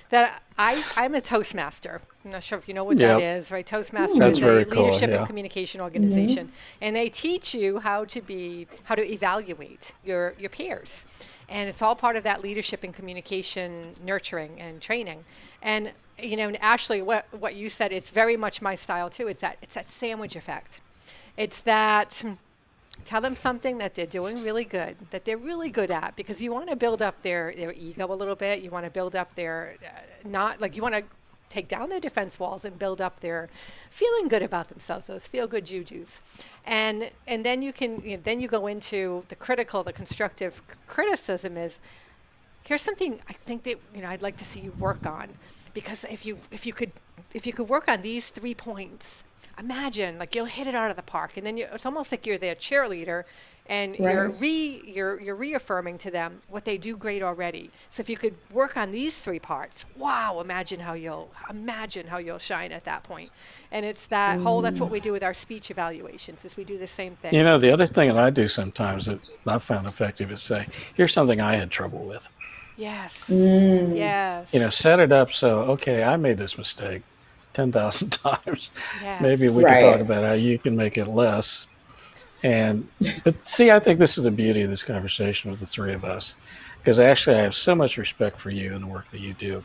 that I'm a Toastmaster. I'm not sure if you know what that yeah, is, right? Toastmaster that's is very a cool. leadership and Yeah. communication organization, and they teach you how to evaluate your peers, and it's all part of that leadership and communication nurturing and training. And and Ashley, what you said, it's very much my style too. It's that sandwich effect. It's that Tell them something that they're doing really good, that they're really good at, because you want to build up their ego a little bit. You want to build up their, not like you want to take down their defense walls and build up their feeling good about themselves, those feel good jujus. And then you can, then you go into the critical, the constructive criticism is, here's something I think that, I'd like to see you work on, because if you could work on these 3 points, imagine like you'll hit it out of the park, and then it's almost like you're their cheerleader, and Right. you're reaffirming to them what they do great already. So if you could work on these 3 parts, wow, imagine how you'll shine at that point. And it's that whole, that's what we do with our speech evaluations, is we do the same thing. The other thing that I do sometimes that I've found effective is say, here's something I had trouble with. Yes. Yes. Set it up so, okay, I made this mistake 10,000 times. Yes. Maybe we Right. can talk about how you can make it less. But see, I think this is the beauty of this conversation with the 3 of us, because actually I have so much respect for you and the work that you do.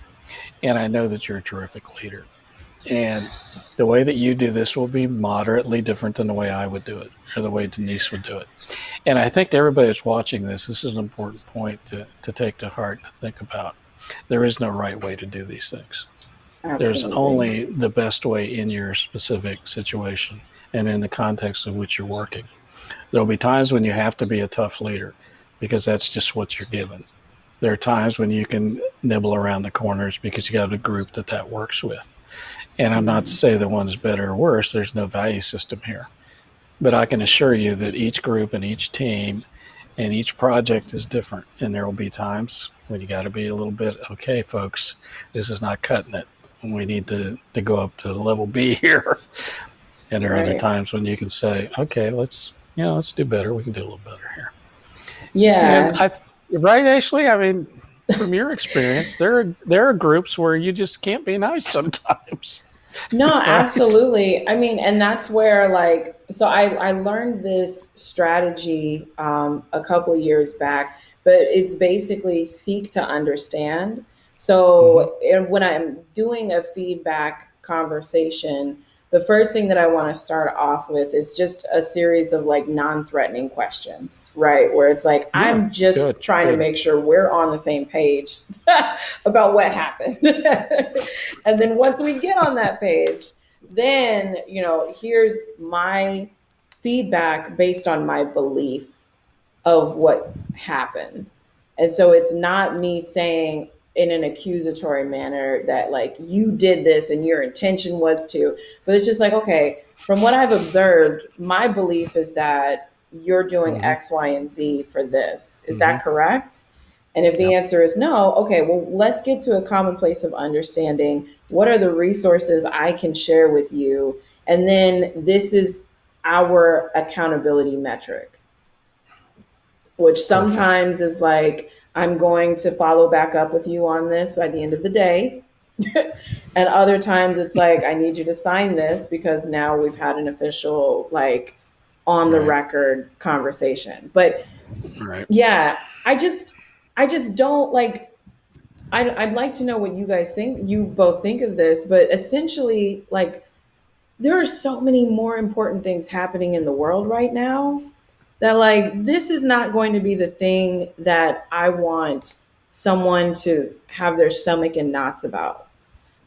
And I know that you're a terrific leader. And the way that you do this will be moderately different than the way I would do it, or the way Denise would do it. And I think to everybody that's watching this is an important point to take to heart, to think about. There is no right way to do these things. There's Absolutely. only the best way in your specific situation and in the context of which you're working. There'll be times when you have to be a tough leader, because that's just what you're given. There are times when you can nibble around the corners because you got a group that works with. And I'm not to say that one's better or worse. There's no value system here. But I can assure you that each group and each team and each project is different. And there will be times when you got to be a little bit, okay, folks, this is not cutting it. We need to go up to level B here. And there are other Right. times when you can say, okay, let's do better. We can do a little better here. Yeah. And right, Ashley? I mean, from your experience, there are groups where you just can't be nice sometimes. No, Right? absolutely. I mean, and that's where so I learned this strategy a couple of years back, but it's basically seek to understand. So and when I'm doing a feedback conversation, the first thing that I want to start off with is just a series of non-threatening questions, right? Where it's like, I'm just good, trying to good. make sure we're on the same page about what happened. And then once we get on that page, then, here's my feedback based on my belief of what happened. And so it's not me saying in an accusatory manner that you did this and your intention was to, but it's just okay, from what I've observed, my belief is that you're doing X, Y, and Z for this. Is that correct? And if the answer is no, okay, well, let's get to a common place of understanding. What are the resources I can share with you? And then this is our accountability metric, which sometimes is I'm going to follow back up with you on this by the end of the day. And other times it's I need you to sign this because now we've had an official, on the record conversation. But Right. yeah, I just don't I'd like to know what you guys think. You both think of this, but essentially, there are so many more important things happening in the world right now that this is not going to be the thing that I want someone to have their stomach in knots about.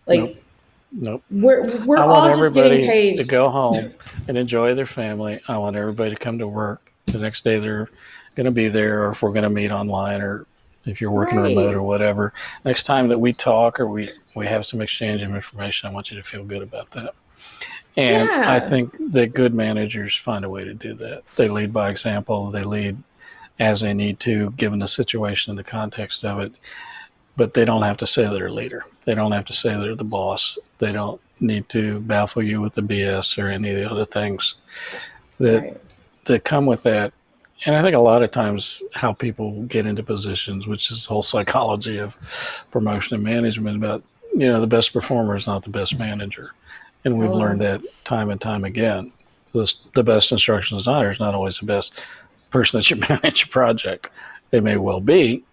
Nope. We're I all want just getting everybody paid. to go home and enjoy their family. I want everybody to come to work. The next day they're going to be there, or if we're going to meet online, or if you're working Right. remote or whatever. Next time that we talk or we have some exchange of information, I want you to feel good about that. And Yeah. I think that good managers find a way to do that. They lead by example. They lead as they need to, given the situation and the context of it. But they don't have to say they're a leader. They don't have to say they're the boss. They don't need to baffle you with the BS or any of the other things that come with that. And I think a lot of times how people get into positions, which is the whole psychology of promotion and management, about the best performer is not the best manager. And we've learned that time and time again. So the best instructional designer is not always the best person that should manage a project. They may well be,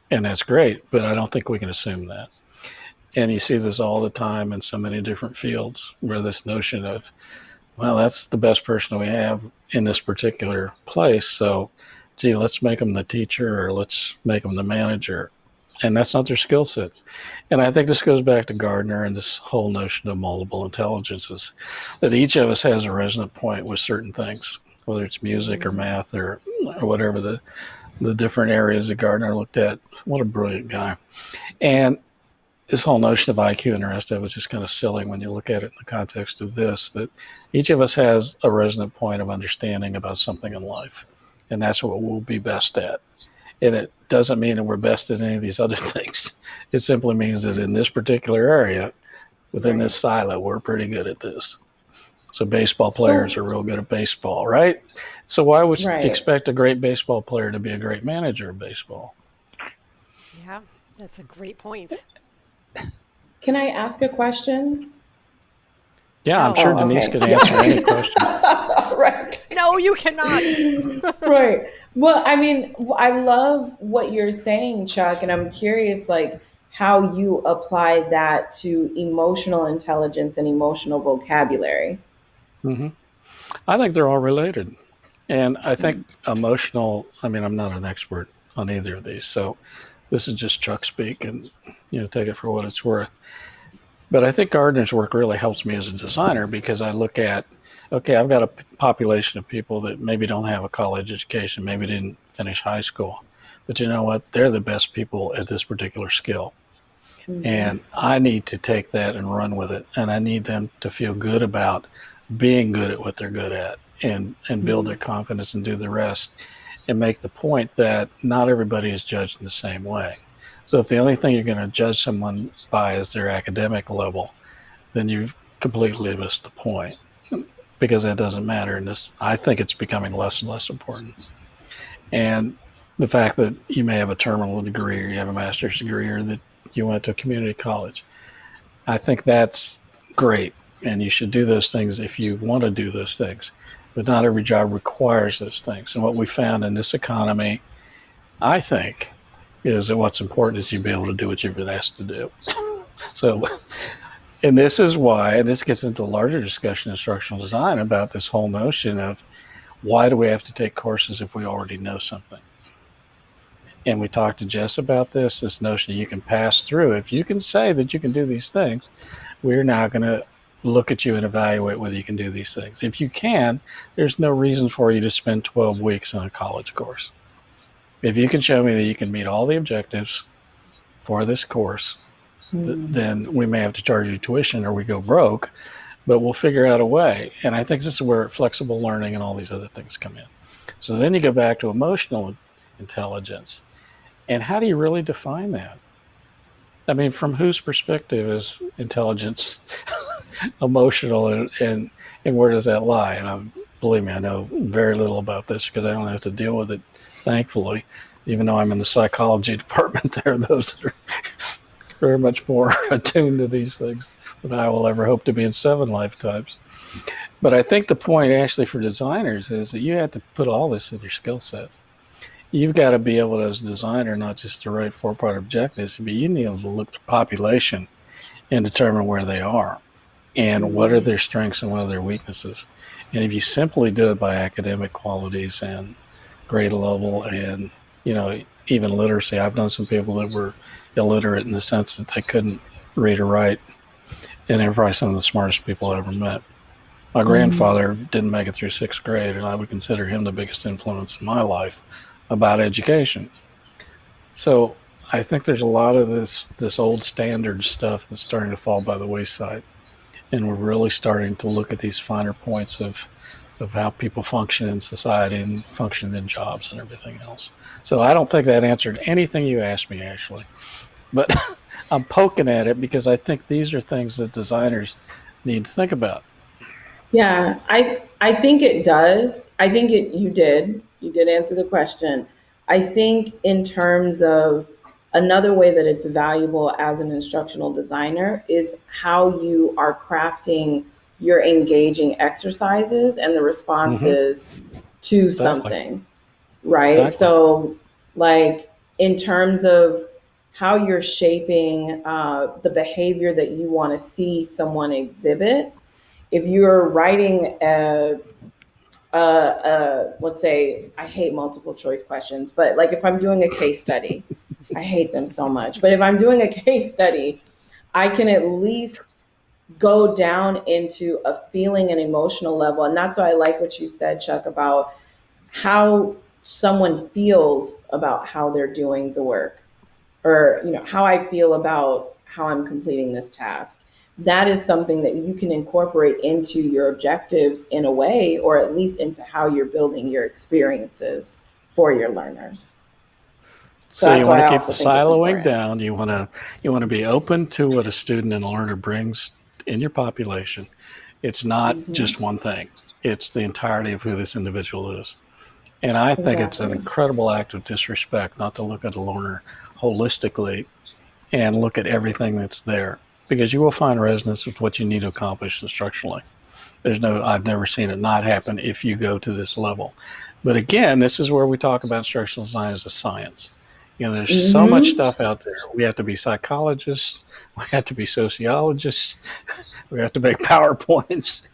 and that's great, but I don't think we can assume that. And you see this all the time in so many different fields, where this notion of, well, that's the best person we have in this particular place. So, gee, let's make them the teacher or let's make them the manager. And that's not their skill set. And I think this goes back to Gardner and this whole notion of multiple intelligences, that each of us has a resonant point with certain things, whether it's music or math or whatever the different areas that Gardner looked at. What a brilliant guy. And this whole notion of IQ and the rest of it was just kind of silly when you look at it in the context of this, that each of us has a resonant point of understanding about something in life. And that's what we'll be best at. And it doesn't mean that we're best at any of these other things. It simply means that in this particular area, within this silo, we're pretty good at this. So baseball players are real good at baseball, right? So why would you expect a great baseball player to be a great manager of baseball? Yeah, that's a great point. Can I ask a question? Yeah, I'm sure Denise can answer any question. Right. No, you cannot. Right. Well, I mean, I love what you're saying, Chuck, and I'm curious, like, how you apply that to emotional intelligence and emotional vocabulary. Mm-hmm. I think they're all related. And I think emotional, I mean, I'm not an expert on either of these, so this is just Chuck speak and, take it for what it's worth. But I think Gardner's work really helps me as a designer because I look at, okay, I've got a population of people that maybe don't have a college education, maybe didn't finish high school, but you know what? They're the best people at this particular skill. Mm-hmm. And I need to take that and run with it. And I need them to feel good about being good at what they're good at and build their confidence and do the rest and make the point that not everybody is judged in the same way. So if the only thing you're going to judge someone by is their academic level, then you've completely missed the point because that doesn't matter. And I think it's becoming less and less important. And the fact that you may have a terminal degree or you have a master's degree or that you went to a community college, I think that's great. And you should do those things if you want to do those things. But not every job requires those things. And what we found in this economy, I think, is that what's important is you be able to do what you've been asked to do. So, and this is why, and this gets into a larger discussion in instructional design about this whole notion of why do we have to take courses if we already know something? And we talked to Jess about this notion you can pass through. If you can say that you can do these things, we're now going to look at you and evaluate whether you can do these things. If you can, there's no reason for you to spend 12 weeks in a college course. If you can show me that you can meet all the objectives for this course, then we may have to charge you tuition or we go broke, but we'll figure out a way. And I think this is where flexible learning and all these other things come in. So then you go back to emotional intelligence. And how do you really define that? I mean, from whose perspective is intelligence emotional and where does that lie? And believe me, I know very little about this because I don't have to deal with it, thankfully. Even though I'm in the psychology department, there are those that are very much more attuned to these things than I will ever hope to be in 7 lifetimes. But I think the point, Ashley, for designers is that you have to put all this in your skill set. You've got to be able to, as a designer, not just to write 4-part objectives, but you need to look at the population and determine where they are and what are their strengths and what are their weaknesses. And if you simply do it by academic qualities and grade level and, even literacy, I've known some people that were illiterate in the sense that they couldn't read or write, and they were probably some of the smartest people I ever met. My grandfather didn't make it through 6th grade, and I would consider him the biggest influence in my life about education. So I think there's a lot of this old standard stuff that's starting to fall by the wayside. And we're really starting to look at these finer points of how people function in society and function in jobs and everything else. So I don't think that answered anything you asked me, Ashley. But I'm poking at it because I think these are things that designers need to think about. Yeah, I think it does. I think you did answer the question. I think in terms of another way that it's valuable as an instructional designer is how you are crafting your engaging exercises and the responses to something, right? Exactly. So like in terms of how you're shaping the behavior that you want to see someone exhibit, if you're writing let's say, I hate multiple choice questions, but like if I'm doing a case study, I hate them so much. But if I'm doing a case study, I can at least go down into a feeling and emotional level. And that's why I like what you said, Chuck, about how someone feels about how they're doing the work, or how I feel about how I'm completing this task. That is something that you can incorporate into your objectives in a way, or at least into how you're building your experiences for your learners. So So you that's want why to I keep also the think it's siloing important. down. You want to be open to what a student and a learner brings in your population. It's not Hmm. just one thing. It's the entirety of who this individual is. And I think it's an Exactly. incredible act of disrespect not to look at a learner holistically and look at everything that's there, because you will find resonance with what you need to accomplish instructionally. I've never seen it not happen if you go to this level. But again, this is where we talk about instructional design as a science. There's so much Hmm. stuff out there. We have to be psychologists. We have to be sociologists. We have to make PowerPoints.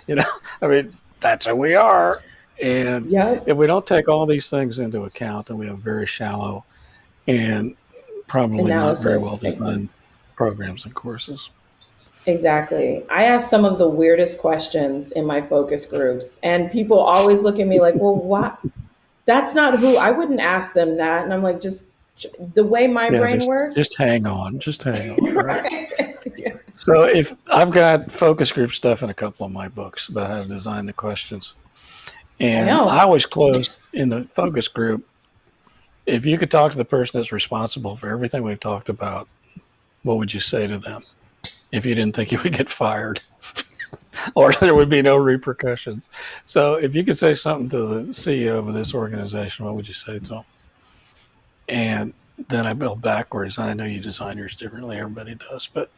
you know, I mean, that's who we are. And Yep. if we don't take all these things into account, then we have very shallow and probably not very well Analysis. Exactly. designed programs and courses. Exactly. I ask some of the weirdest questions in my focus groups, and people always look at me like, well, what? That's not who I wouldn't ask them that. And I'm like, just the way my Yeah, brain just works. hang on, just hang on, right? Right. Yeah. So if I've got focus group stuff in a couple of my books about how to design the questions, I and I know. always close in the focus group. If you could talk to the person that's responsible for everything we've talked about, what would you say to them if you didn't think you would get fired or there would be no repercussions? So if you could say something to the CEO of this organization, what would you say to them? And then I build backwards. I know you design yours differently, everybody does, but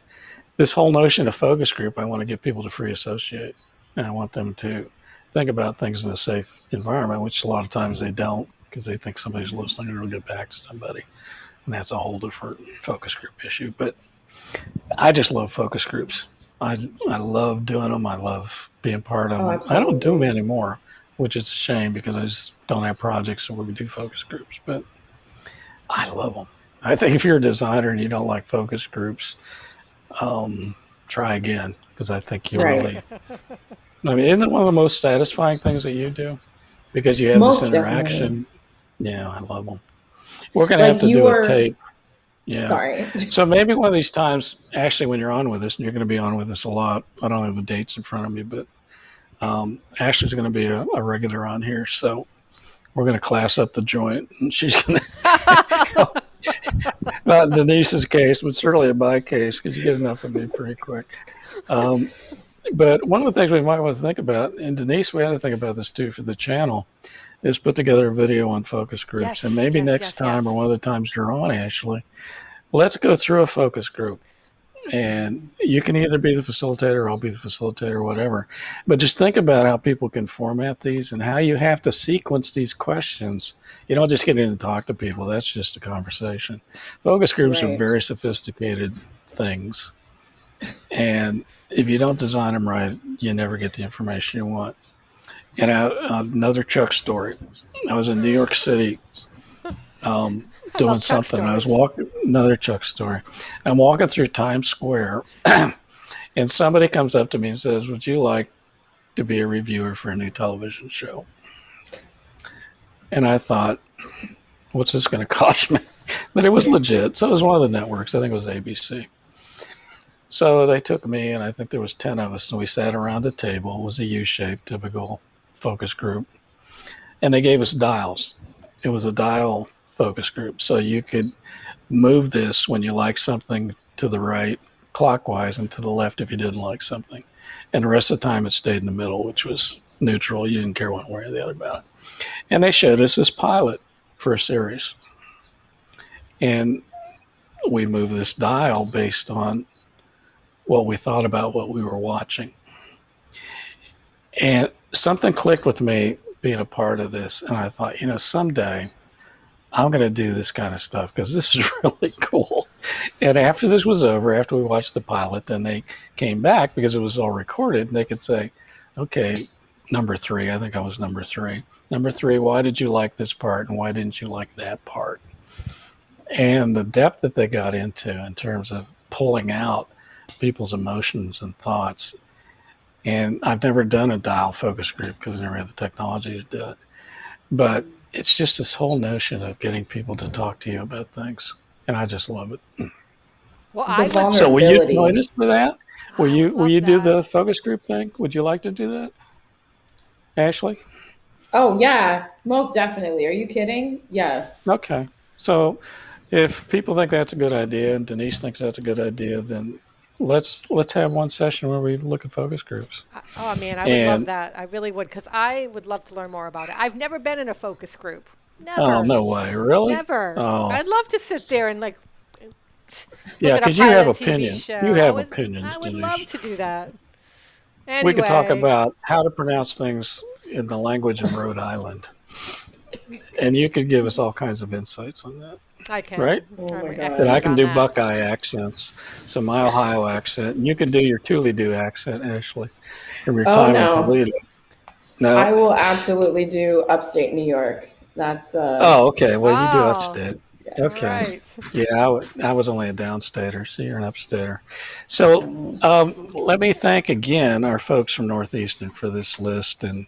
this whole notion of focus group, I want to get people to free associate. And I want them to think about things in a safe environment, which a lot of times they don't, because they think somebody's listening and it'll get back to somebody. And that's a whole different focus group issue. But I just love focus groups. I love doing them. I love being part of Oh, them. I don't do them absolutely. anymore, which is a shame because I just don't have projects where we do focus groups. But I love them. I think if you're a designer and you don't like focus groups, um, try again, because I think you Right. really. I mean, isn't it one of the most satisfying things that you do? Because you have this Most definitely. interaction. Yeah, I love them. We're going to have Like to you do a were, tape. Yeah. sorry. So maybe one of these times, Ashley, when you're on with us, and you're going to be on with us a lot. I don't have the dates in front of me, but Ashley's going to be a regular on here. So we're going to class up the joint, and she's going to, not in Denise's case, but certainly in my case, because you get enough of me pretty quick. Um, But one of the things we might want to think about, and Denise, we had to think about this too for the channel, is put together a video on focus groups. And Yes, maybe yes, next yes, time or one yes. of the times you're on, Ashley, let's go through a focus group. And you can either be the facilitator or I'll be the facilitator or whatever. But just think about how people can format these and how you have to sequence these questions. You don't just get in and talk to people. That's just a conversation. Focus groups are Right. very sophisticated things. And if you don't design them right, you never get the information you want. And another Chuck story. I was in New York City I doing love Chuck something. I was stories. walking, another Chuck story. I'm walking through Times Square, and somebody comes up to me and says, "Would you like to be a reviewer for a new television show?" And I thought, what's this going to cost me? But it was legit. So it was one of the networks. I think it was ABC. So they took me, and I think there was 10 of us, and we sat around a table. It was a U-shaped, typical focus group. And they gave us dials. It was a dial focus group. So you could move this when you like something to the right clockwise and to the left if you didn't like something. And the rest of the time it stayed in the middle, which was neutral. You didn't care one way or the other about it. And they showed us this pilot for a series. And we moved this dial based on what we thought about what we were watching. And something clicked with me being a part of this. And I thought, someday I'm going to do this kind of stuff because this is really cool. And after this was over, after we watched the pilot, then they came back because it was all recorded. And they could say, okay, number 3, I think I was number 3. Number 3, why did you like this part and why didn't you like that part? And the depth that they got into in terms of pulling out people's emotions and thoughts. And I've never done a dial focus group because I never had the technology to do it. But it's just this whole notion of getting people to talk to you about things. And I just love it. Well, The I would, So will you vulnerability. join us for that? Will I would you love do that. the focus group thing? Would you like to do that, Ashley? Oh, yeah, most definitely. Are you kidding? Yes. Okay. So if people think that's a good idea and Denise thinks that's a good idea, then let's have one session where we look at focus groups. Oh man, I would love And that. I really would, because I would love to learn more about it. I've never been in a focus group. oh, Never. no way, really? Never. Oh, I'd love to sit there and like look yeah, at a because you have pilot TV opinions. show. You have opinions, I would love Denise. to do that. We could talk Anyway, about how to pronounce things in the language of Rhode Island, and you could give us all kinds of insights on that, I can. right? Oh my I'm God. And excellent I can on do that. Buckeye accents, so my Ohio accent, and you can do your Tule-Do accent, Ashley, from your Oh, time in no. Toledo. I No? will absolutely do upstate New York. That's Oh, okay. Well, you do Oh, upstate. all Okay. right. Yeah, I was only a downstater, so you're an upstater. So let me thank again our folks from Northeastern for this list, and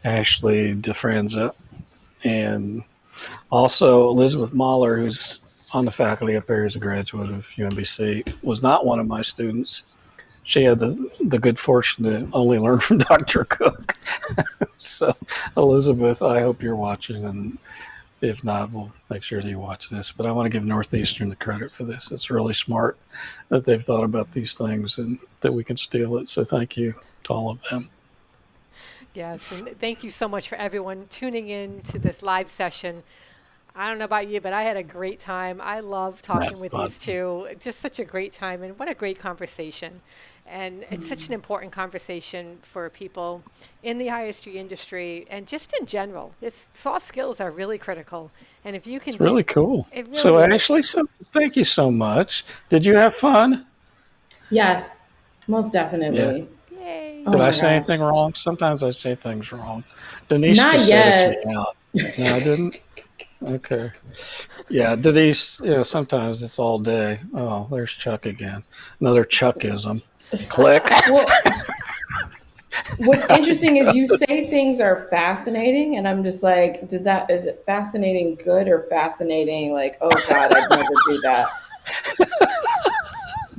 Ashley DeFranza, and also Elizabeth Mahler, who's on the faculty up here as a graduate of UMBC, was not one of my students. She had the good fortune to only learn from Dr. Cook. So, Elizabeth, I hope you're watching, and if not, we'll make sure that you watch this. But I want to give Northeastern the credit for this. It's really smart that they've thought about these things and that we can steal it. So thank you to all of them. Yes, and thank you so much for everyone tuning in to this live session. I don't know about you, but I had a great time. I love talking That's with fun. these two. Just such a great time, and what a great conversation. And it's such an important conversation for people in the ISD industry and just in general. Soft skills are really critical. And if you can It's really cool. it really So, is. Ashley, thank you so much. Did you have fun? Yes, most Yeah. definitely. Yay. Oh Did I my say gosh. anything wrong? Sometimes I say things wrong. Denise Not just said yet. it's me out. No, I didn't. Okay. Yeah, Denise, sometimes it's all day. Oh, there's Chuck again. Another Chuckism. Click. Well, what's interesting is you say things are fascinating, and I'm just like, is it fascinating good or fascinating like, oh God, I'd never do that.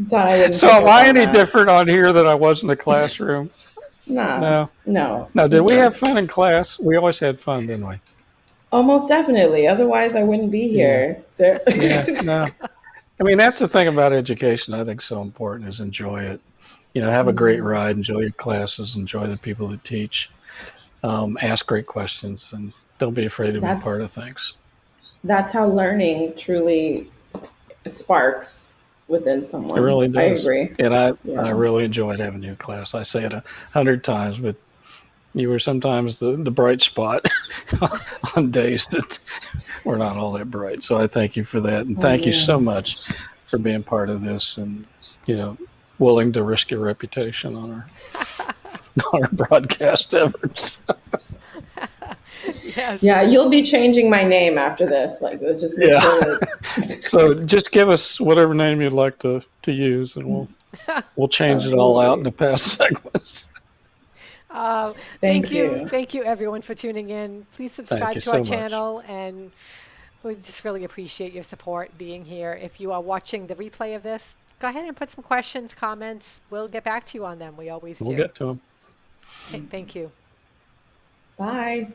Thought I wouldn't So pick am up I on any that. different on here than I was in the classroom? No, No. no. No, did we have fun in class? We always had fun, didn't we? Almost definitely. Otherwise, I wouldn't be here. Yeah, no. I mean, that's the thing about education I think is so important is enjoy it. Have a great ride, enjoy your classes, enjoy the people that teach, ask great questions, and don't be afraid to be That's part of things. that's how learning truly sparks within It someone. really I does. agree. And I Yeah. really enjoyed having you in class. I say it 100 times, but you were sometimes the bright spot on days that were not all that bright. So I thank you for that. And Oh, thank you so yeah. much for being part of this and, willing to risk your reputation on our broadcast efforts. Yes. Yeah, you'll be changing my name after this. Like, let's just make Yeah. sure that So just give us whatever name you'd like to use, and we'll change it all out in the past segments. thank you. Thank you, everyone, for tuning in. Please subscribe you to our so much. channel, and we just really appreciate your support being here. If you are watching the replay of this, go ahead and put some questions, comments. We'll get back to you on them. We always do. We'll get to them. Thank you. Bye.